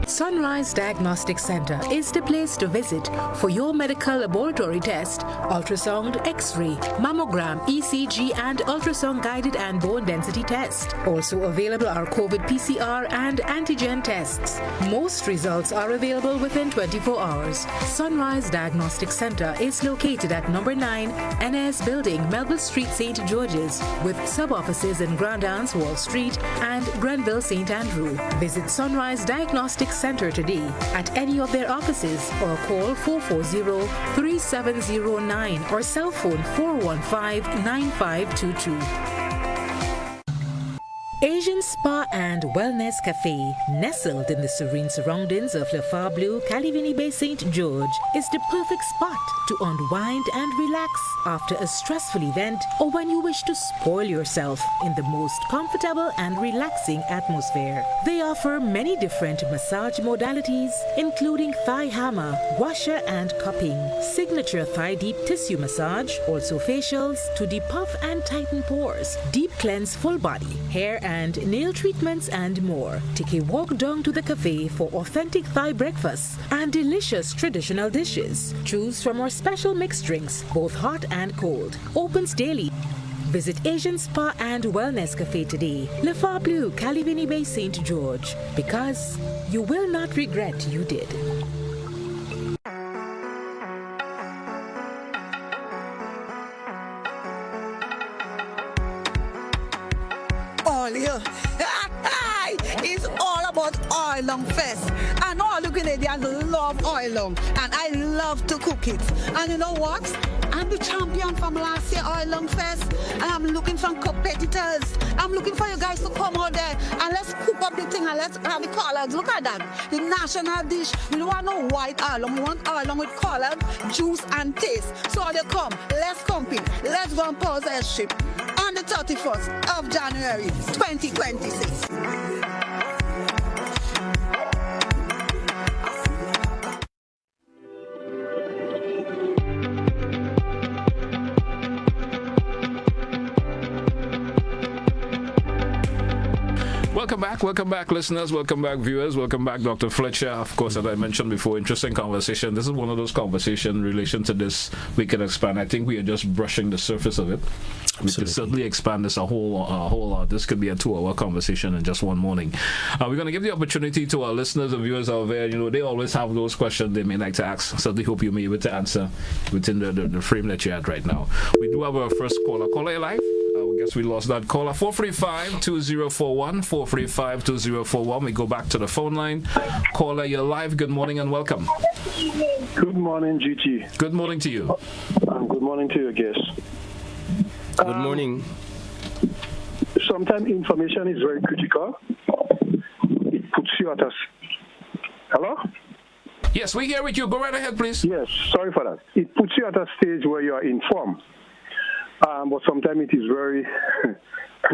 Sunrise Diagnostic Center is the place to visit for your medical laboratory test, ultrasound, X-ray, mammogram, ECG, and ultrasound guided and bone density test. Also available are COVID PCR and antigen tests. Most results are available within 24 hours. Sunrise Diagnostic Center is located at number 9 NS Building, Melville Street, St. George's, with sub-offices in Grand Anse, Wall Street, and Grenville, St. Andrew. Visit Sunrise Diagnostic Center today at any of their offices or call 440-3709 or cell phone 415-9522. Asian Spa and Wellness Cafe, nestled in the serene surroundings of Le Phare Bleu, Calivini Bay, St. George, is the perfect spot to unwind and relax after a stressful event or when you wish to spoil yourself in the most comfortable and relaxing atmosphere. They offer many different massage modalities, including thigh hammer, washer and cupping, signature thigh deep tissue massage, also facials to depuff and tighten pores, deep cleanse full body, hair and nail treatments and more. Take a walk down to the cafe for authentic Thai breakfasts and delicious traditional dishes. Choose from our special mixed drinks, both hot and cold. Opens daily. Visit Asian Spa and Wellness Cafe today, Le Phare Bleu, Calivini Bay, St. George, because you will not regret you did. It's all about oil long fest, and all the Grenadians love oil long, and I love to cook it. And you know what? I'm the champion from last year oil long fest, and I'm looking for competitors. I'm looking for you guys to come out there and let's cook up the thing and let's have the collards. Look at that, the national dish. We don't want no white oil long, we want oil long with color, juice and taste. So all you come, let's compete. Let's go on pause airship on the 31st of January 2026. Welcome back, listeners. Welcome back, viewers. Welcome back, Dr. Fletcher. Of course, as I mentioned before, interesting conversation. This is one of those conversations in relation to this we can expand. I think we are just brushing the surface of it. We could certainly expand this a whole lot. This could be a 2-hour conversation in just one morning. We're going to give the opportunity to our listeners and viewers out there. You know, they always have those questions they may like to ask. Certainly hope you may be able to answer within the frame that you're at right now. We do have our first caller. Caller, you live? I guess we lost that caller. 435-2041. 435-2041. We go back to the phone line. Caller, you're live. Good morning and welcome. Good morning, GT. Good morning to you. And good morning to your guests. Good morning. Sometimes information is very critical. It puts you at a... Hello? Yes, we're here with you. Go right ahead, please. Yes, sorry for that. It puts you at a stage where you are informed. But sometimes it is very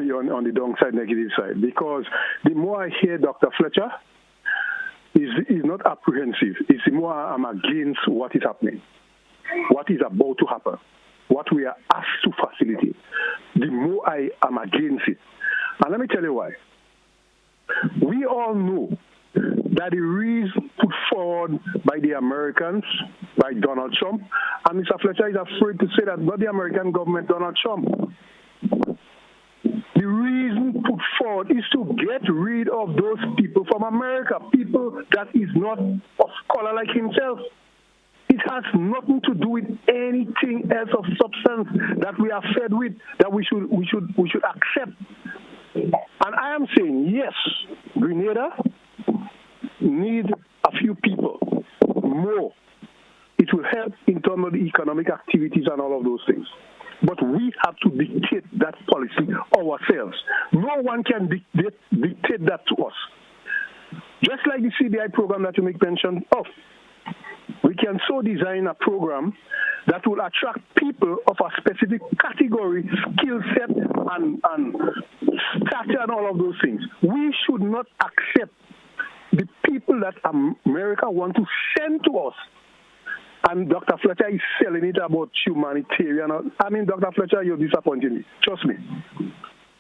you're on the downside, negative side. Because the more I hear Dr. Fletcher, is not apprehensive. It's the more I'm against what is happening, what is about to happen, what we are asked to facilitate. The more I am against it. And let me tell you why. We all know that the reason put forward by the Americans, by Donald Trump, and Mr. Fletcher is afraid to say that not the American government, Donald Trump. The reason put forward is to get rid of those people from America, people that is not of color like himself. It has nothing to do with anything else of substance that we are fed with, that we should accept. And I am saying, yes, Grenada need a few people more. It will help in terms of the economic activities and all of those things. But we have to dictate that policy ourselves. No one can dictate that to us. Just like the CBI program that you make mention of, we can so design a program that will attract people of a specific category, skill set, and stature and all of those things. We should not accept the people that America want to send to us. And Dr. Fletcher is selling it about humanitarian. I mean, Dr. Fletcher, you're disappointing me. Trust me,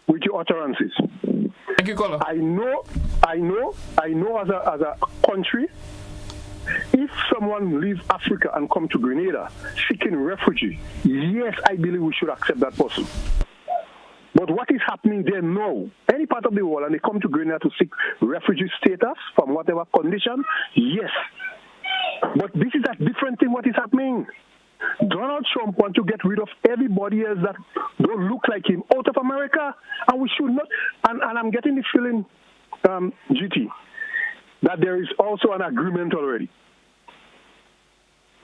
with your utterances. Thank you, caller. I know as a country, if someone leaves Africa and come to Grenada seeking refugee, yes, I believe we should accept that person. But what is happening there now, any part of the world, and they come to Grenada to seek refugee status from whatever condition, yes. But this is a different thing what is happening. Donald Trump wants to get rid of everybody else that don't look like him out of America, and we should not. And I'm getting the feeling, GT, that there is also an agreement already.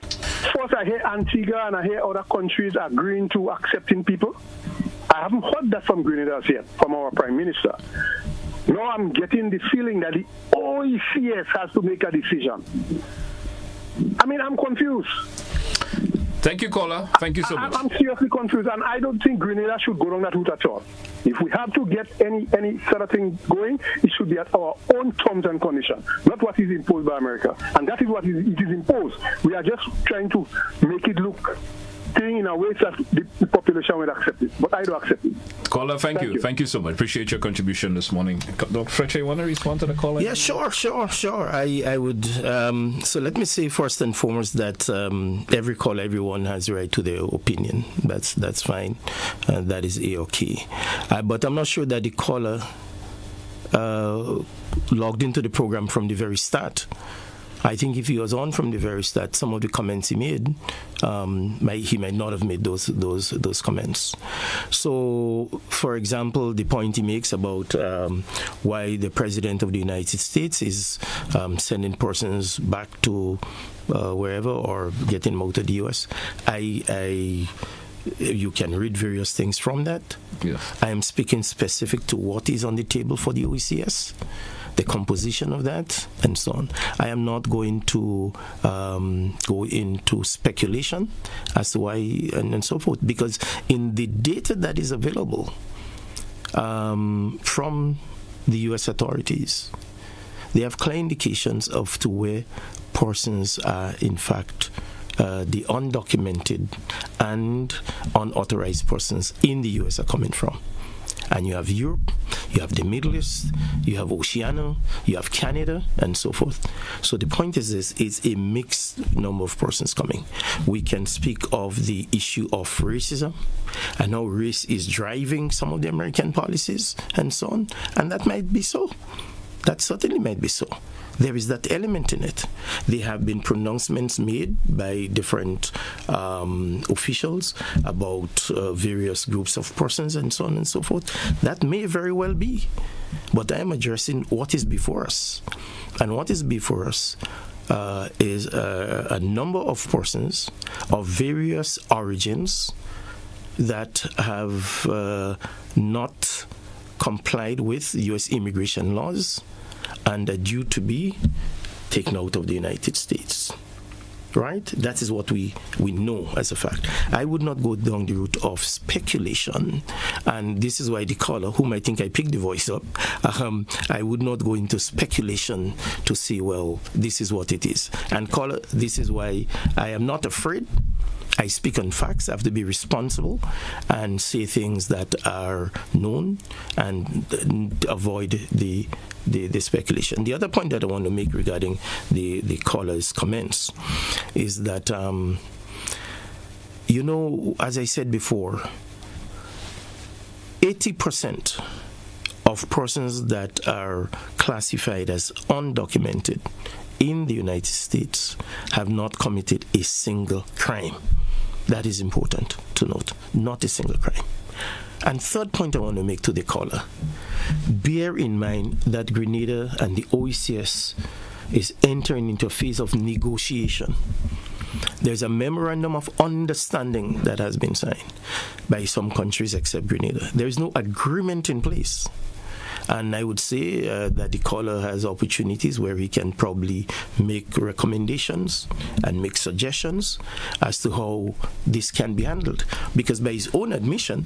First, I hear Antigua and I hear other countries agreeing to accepting people. I haven't heard that from Grenada yet, from our Prime Minister. Now I'm getting the feeling that the OECS has to make a decision. I mean, I'm confused. Thank you, caller. Thank you so much. I'm seriously confused, and I don't think Grenada should go down that route at all. If we have to get any sort of thing going, it should be at our own terms and conditions, not what is imposed by America. And that is what it is imposed. We are just trying to make it look thing in a way that the population will accept it. But I don't accept it. Caller, thank you. Thank you so much. Appreciate your contribution this morning. Dr. Fletcher, you want to respond to the caller? Yeah, sure. I would. So let me say first and foremost that every caller, everyone has the right to their opinion. That's fine. That is A-OK. But I'm not sure that the caller logged into the program from the very start. I think if he was on from the very start, some of the comments he made, he might not have made those comments. So, for example, the point he makes about why the President of the United States is sending persons back to wherever or getting them out of the U.S., you can read various things from that. Yes. I am speaking specific to what is on the table for the OECS, the composition of that, and so on. I am not going to go into speculation as to why and so forth, because in the data that is available from the U.S. authorities, they have clear indications of to where persons are, in fact, the undocumented and unauthorized persons in the U.S. are coming from. And you have Europe, you have the Middle East, you have Oceania, you have Canada, and so forth. So the point is this, it's a mixed number of persons coming. We can speak of the issue of racism and how race is driving some of the American policies and so on. And that might be so. That certainly might be so. There is that element in it. There have been pronouncements made by different officials about various groups of persons and so on and so forth. That may very well be. But I am addressing what is before us. And what is before us is a number of persons of various origins that have not complied with U.S. immigration laws and are due to be taken out of the United States. Right? That is what we know as a fact. I would not go down the route of speculation, and this is why the caller, whom I think I picked the voice up, I would not go into speculation to say, well, this is what it is. And caller, this is why I am not afraid. I speak on facts. I have to be responsible and say things that are known and avoid the speculation. The other point that I want to make regarding the caller's comments is that, as I said before, 80% of persons that are classified as undocumented in the United States have not committed a single crime. That is important to note. Not a single crime. And third point I want to make to the caller, bear in mind that Grenada and the OECS is entering into a phase of negotiation. There's a memorandum of understanding that has been signed by some countries except Grenada. There is no agreement in place. And I would say that the caller has opportunities where he can probably make recommendations and make suggestions as to how this can be handled. Because by his own admission,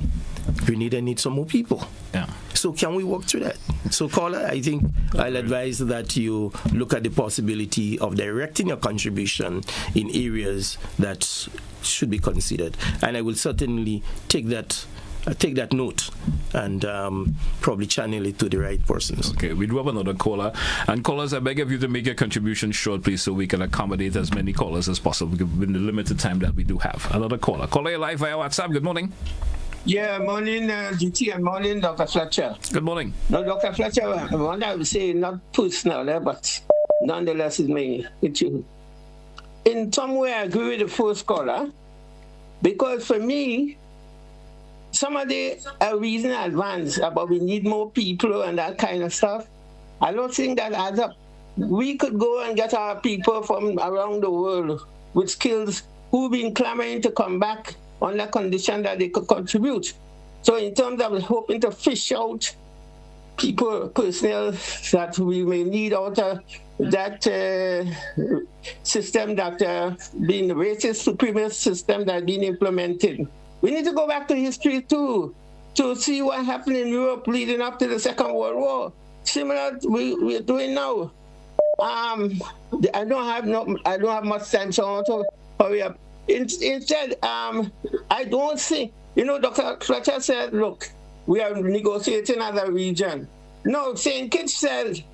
Grenada needs some more people. Yeah. So can we work through that? So caller, I think I'll advise that you look at the possibility of directing your contribution in areas that should be considered. And I will certainly take that note and probably channel it to the right persons. Okay, we do have another caller. And callers, I beg of you to make your contribution short, please, so we can accommodate as many callers as possible within the limited time that we do have. Another caller. Caller, you're live via WhatsApp. Good morning. Yeah, morning, GT, and morning, Dr. Fletcher. Good morning. No, Dr. Fletcher, what I would say, not personal, but nonetheless, is me with you. In some way, I agree with the first caller, because for me, some of the reason advance about we need more people and that kind of stuff, I don't think that adds up. We could go and get our people from around the world with skills who've been clamoring to come back on the condition that they could contribute. So in terms of hoping to fish out people, personnel that we may need out of that system that being the racist supremacist system that been implemented. We need to go back to history too, to see what happened in Europe leading up to the Second World War. Similar to we're doing now. I don't have much time, so I want to hurry up. Instead, I don't think, Dr. Fletcher said, look, we are negotiating as a region. No, St. Kitts said,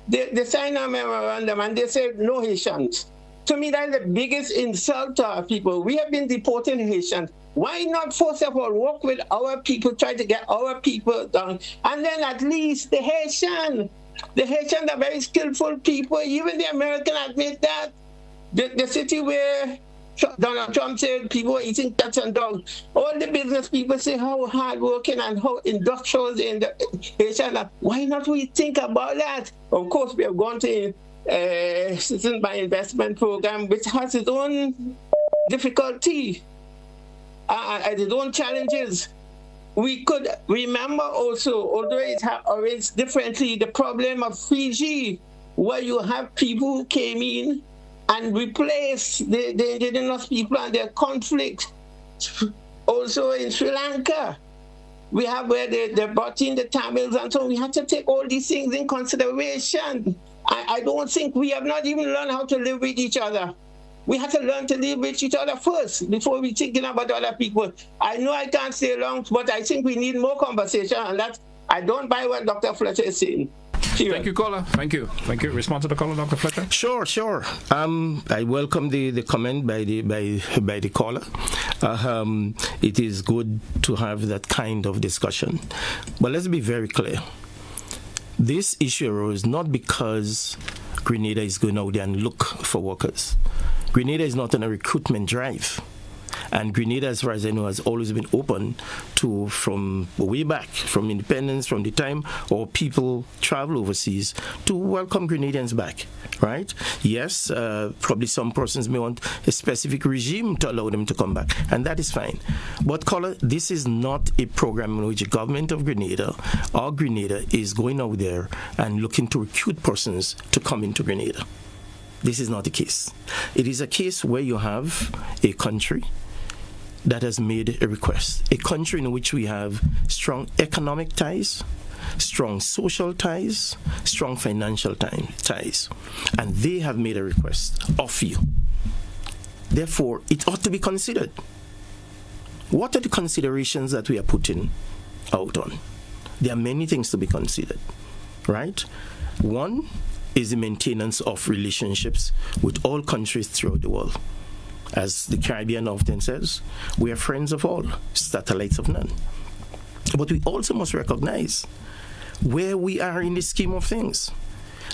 they signed a memorandum and they said no Haitians. To me, that's the biggest insult to our people. We have been deporting Haitians. Why not, first of all, work with our people, try to get our people down, and then at least the Haitians are very skillful people. Even the American admit that. The city where Donald Trump said people were eating cats and dogs, all the business people say how hardworking and how industrious in the Haitians are. Why not we think about that? Of course, we have gone to Citizen by Investment Program, which has its own difficulty. Its own challenges. We could remember also, although it arranged differently, the problem of Fiji, where you have people who came in and replaced the indigenous people and their conflict. Also in Sri Lanka, we have where they brought in the Tamils, and so we have to take all these things in consideration. I don't think we have not even learned how to live with each other. We have to learn to live with each other first before we thinking about other people. I know I can't stay long, but I think we need more conversation, and that I don't buy what Dr. Fletcher is saying. Cheers. Thank you, caller. Thank you. Response to the caller, Dr. Fletcher? Sure. I welcome the comment by the caller. It is good to have that kind of discussion. But let's be very clear. This issue arose not because Grenada is going out there and look for workers. Grenada is not on a recruitment drive. And Grenada, as far as I know, has always been open to, from way back, from independence, from the time or people travel overseas, to welcome Grenadians back, right? Yes, probably some persons may want a specific regime to allow them to come back, and that is fine. But, caller, this is not a program in which the government of Grenada or Grenada is going out there and looking to recruit persons to come into Grenada. This is not the case. It is a case where you have a country that has made a request, a country in which we have strong economic ties, strong social ties, strong financial ties, and they have made a request of you. Therefore, it ought to be considered. What are the considerations that we are putting out on? There are many things to be considered, right? One is the maintenance of relationships with all countries throughout the world. As the Caribbean often says, we are friends of all, satellites of none. But we also must recognize where we are in the scheme of things.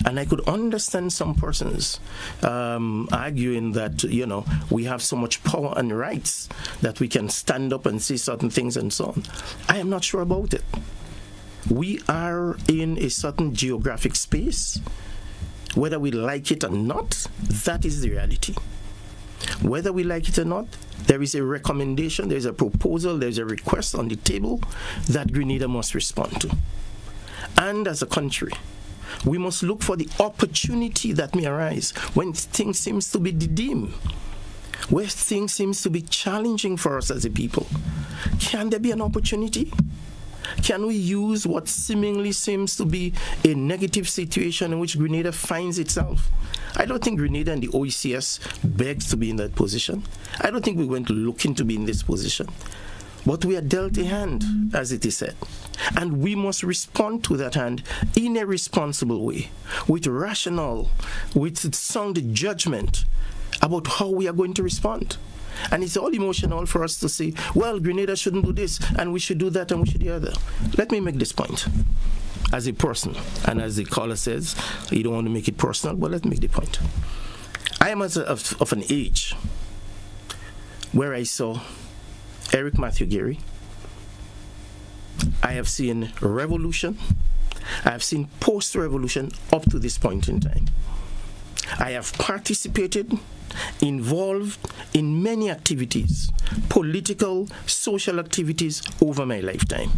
And I could understand some persons arguing that, we have so much power and rights that we can stand up and say certain things and so on. I am not sure about it. We are in a certain geographic space. Whether we like it or not, that is the reality. Whether we like it or not, there is a recommendation, there is a proposal, there is a request on the table that Grenada must respond to. And as a country, we must look for the opportunity that may arise when things seems to be dim, where things seems to be challenging for us as a people. Can there be an opportunity? Can we use what seemingly seems to be a negative situation in which Grenada finds itself? I don't think Grenada and the OECS begs to be in that position. I don't think we went looking to be in this position. But we are dealt a hand, as it is said. And we must respond to that hand in a responsible way, with rationale, with sound judgment about how we are going to respond. And it's all emotional for us to say, well, Grenada shouldn't do this, and we should do that, and we should do the other. Let me make this point. As a person, and as the caller says, you don't want to make it personal, but let's make the point. I am of an age where I saw Eric Matthew Gary. I have seen revolution. I have seen post-revolution up to this point in time. I have participated, involved in many activities, political, social activities over my lifetime.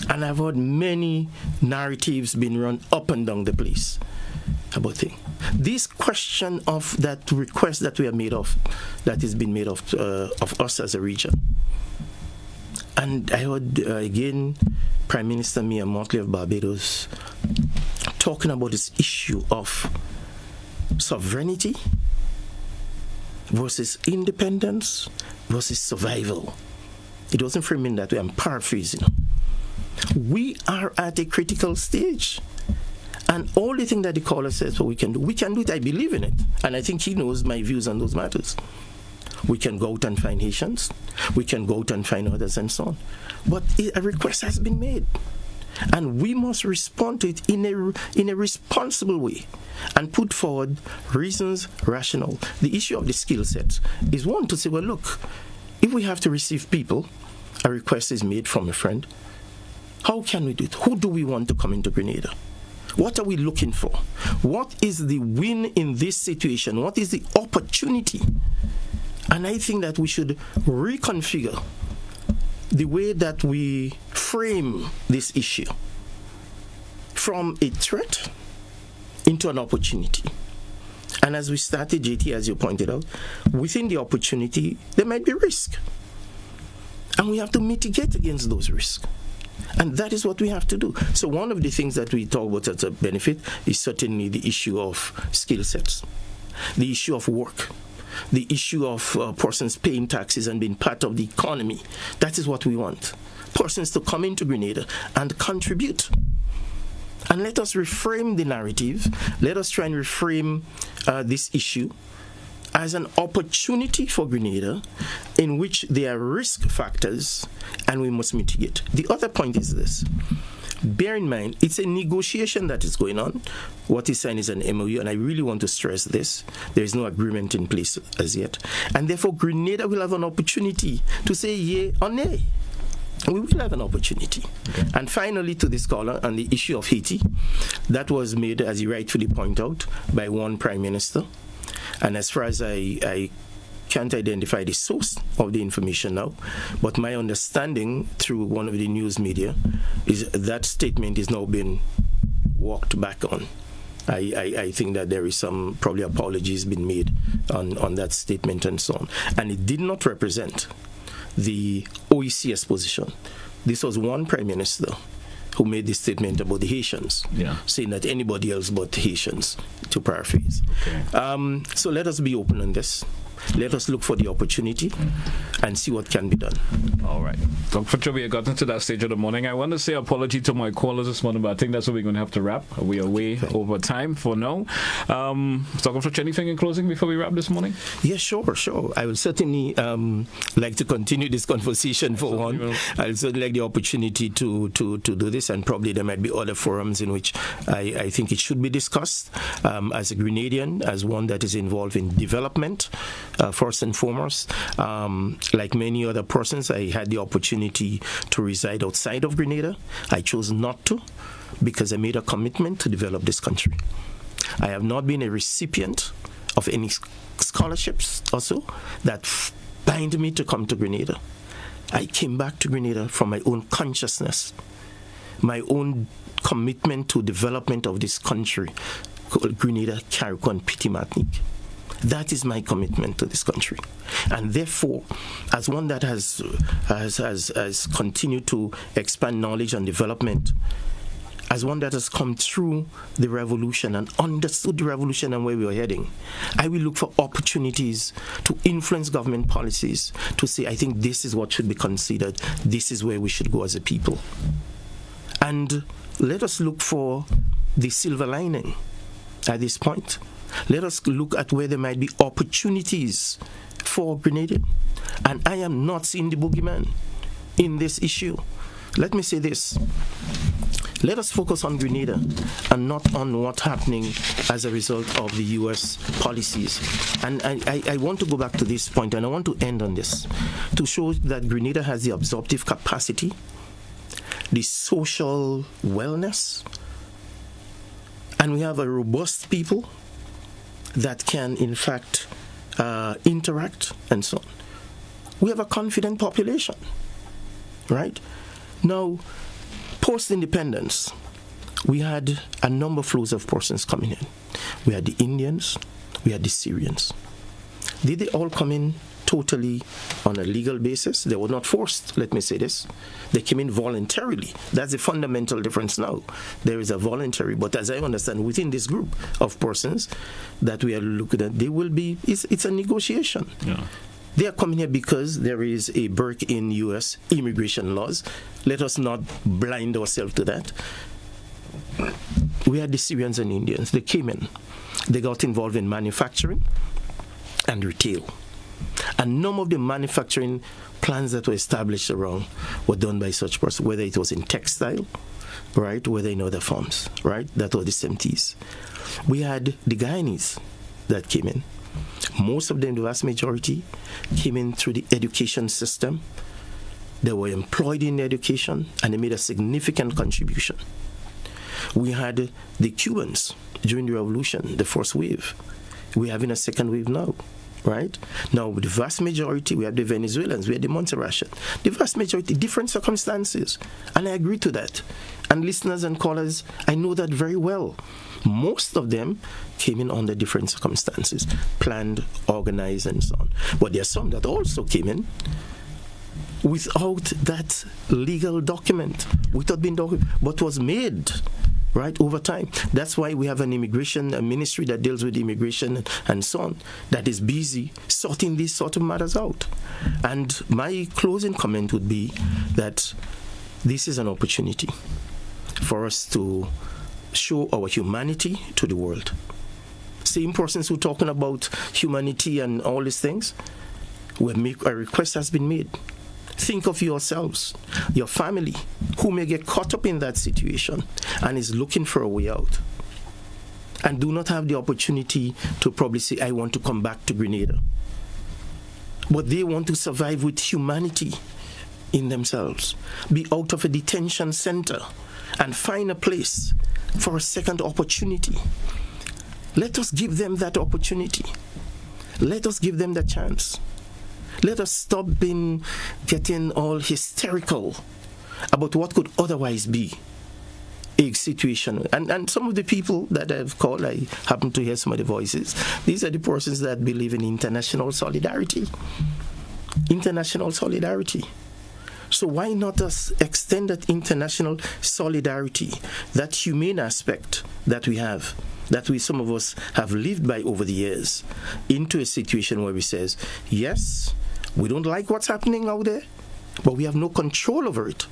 And I've heard many narratives being run up and down the place about things. This question of that request that we are made of, that is being made of us as a region. And I heard again Prime Minister Mia Mottley of Barbados talking about this issue of sovereignty versus independence versus survival. It wasn't framing that way. I'm paraphrasing. We are at a critical stage. And all the thing that the caller says, we can do it. I believe in it. And I think he knows my views on those matters. We can go out and find Haitians. We can go out and find others and so on. But a request has been made. And we must respond to it in a responsible way and put forward reasons, rational. The issue of the skill set is one to say, well, look, if we have to receive people, a request is made from a friend, how can we do it? Who do we want to come into Grenada? What are we looking for? What is the win in this situation? What is the opportunity? And I think that we should reconfigure the way that we frame this issue from a threat into an opportunity. And as we started, JT, as you pointed out, within the opportunity, there might be risk. And we have to mitigate against those risks. And that is what we have to do. So one of the things that we talk about as a benefit is certainly the issue of skill sets, the issue of work, the issue of persons paying taxes and being part of the economy. That is what we want. Persons to come into Grenada and contribute. And let us reframe the narrative. Let us try and reframe this issue as an opportunity for Grenada in which there are risk factors and we must mitigate. The other point is this. bear in mind, it's a negotiation that is going on. What is signed is an MOU, and I really want to stress this. There is no agreement in place as yet. And therefore, Grenada will have an opportunity to say yea or nay. We will have an opportunity. Okay. And finally, to this caller, on the issue of Haiti, that was made, as you rightfully point out, by one prime minister. And as far as I can't identify the source of the information now, but my understanding through one of the news media is that statement is now being walked back on. I think that there is some probably apologies been made on that statement and so on. And it did not represent the OECS position. This was one prime minister who made this statement about the Haitians, saying that anybody else but Haitians, to paraphrase. Okay. So let us be open on this. Let us look for the opportunity and see what can be done. All right. Dr. Fletcher, we have gotten to that stage of the morning. I want to say apology to my callers this morning, but I think that's what we're going to have to wrap. We are way over time for now. Dr. Fletcher, anything in closing before we wrap this morning? Yeah, sure. I will certainly like to continue this conversation for one. I'll certainly like the opportunity to do this, and probably there might be other forums in which I think it should be discussed. As a Grenadian, as one that is involved in development, first and foremost, like many other persons, I had the opportunity to reside outside of Grenada. I chose not to because I made a commitment to develop this country. I have not been a recipient of any scholarships also that bind me to come to Grenada. I came back to Grenada from my own consciousness, my own commitment to development of this country called Grenada, Carriacou, and Petite Martinique. That is my commitment to this country. And therefore, as one that has continued to expand knowledge and development, as one that has come through the revolution and understood the revolution and where we are heading, I will look for opportunities to influence government policies, to say, I think this is what should be considered, this is where we should go as a people. And let us look for the silver lining at this point. Let us look at where there might be opportunities for Grenada. And I am not seeing the boogeyman in this issue. Let me say this. Let us focus on Grenada and not on what's happening as a result of the U.S. policies. And I want to go back to this point, and I want to end on this, to show that Grenada has the absorptive capacity, the social wellness, and we have a robust people that can, in fact, interact and so on. We have a confident population, right? Now, post-independence, we had a number of flows of persons coming in. We had the Indians, we had the Syrians. Did they all come in totally on a legal basis? They were not forced, let me say this. They came in voluntarily. That's the fundamental difference now. There is a voluntary, but as I understand, within this group of persons that we are looking at, they will be, it's a negotiation. Yeah. They are coming here because there is a break in U.S. immigration laws. Let us not blind ourselves to that. We had the Syrians and Indians. They came in. They got involved in manufacturing and retail. And none of the manufacturing plants that were established around were done by such persons, whether it was in textile, right, whether in other forms, right? That were the SMTs. We had the Guyanese that came in. Most of them, the vast majority, came in through the education system. They were employed in education, and they made a significant contribution. We had the Cubans during the revolution, the first wave. We're having a second wave now. Right? Now, the vast majority, we have the Venezuelans, we have the Montserratian. The vast majority, different circumstances. And I agree to that. And listeners and callers, I know that very well. Most of them came in under different circumstances, planned, organized, and so on. But there are some that also came in without that legal document, without being documented, but was made, right, over time. That's why we have an immigration ministry that deals with immigration and so on, that is busy sorting these sort of matters out. And my closing comment would be that this is an opportunity for us to show our humanity to the world. Same persons who are talking about humanity and all these things, a request has been made Think of yourselves, your family, who may get caught up in that situation and is looking for a way out, and do not have the opportunity to probably say, I want to come back to Grenada. But they want to survive with humanity in themselves, be out of a detention center and find a place for a second opportunity. Let us give them that opportunity. Let us give them the chance. Let us stop getting all hysterical about what could otherwise be a situation. And some of the people that I've called, I happen to hear some of the voices. These are the persons that believe in international solidarity. International solidarity. So why not us extend that international solidarity, that humane aspect that we have, that some of us have lived by over the years, into a situation where we says, yes, we don't like what's happening out there, but we have no control over it.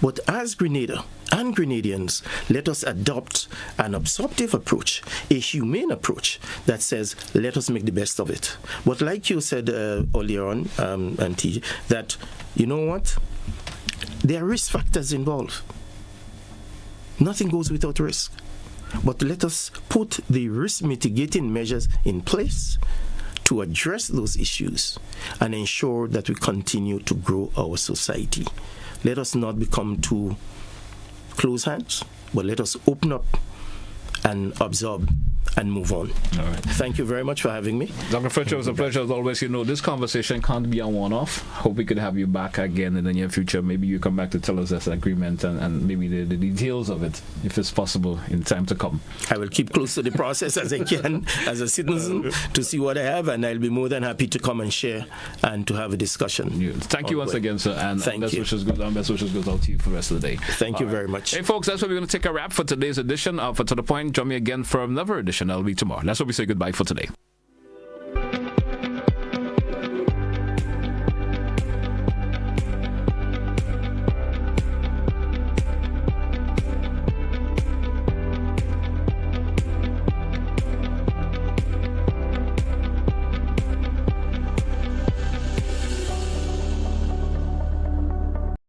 But as Grenada and Grenadians, let us adopt an absorptive approach, a humane approach that says, let us make the best of it. But like you said earlier on, Auntie, that, you know what? There are risk factors involved. Nothing goes without risk. But let us put the risk mitigating measures in place to address those issues and ensure that we continue to grow our society. Let us not become too close hands, but let us open up and absorb and move on. All right. Thank you very much for having me. Dr. Fletcher, it was a pleasure as always. You know, this conversation can't be a one-off. Hope we could have you back again in the near future. Maybe you come back to tell us this agreement and maybe the details of it, if it's possible, in time to come. I will keep close to the process as I can as a citizen to see what I have, and I'll be more than happy to come and share and to have a discussion. Thank you once again, sir, and best wishes goes out to you for the rest of the day. Thank you very much. Hey, folks, that's where we're going to take a wrap for today's edition of To The Point. Join me again for another edition. I'll be tomorrow. That's what we say goodbye for today.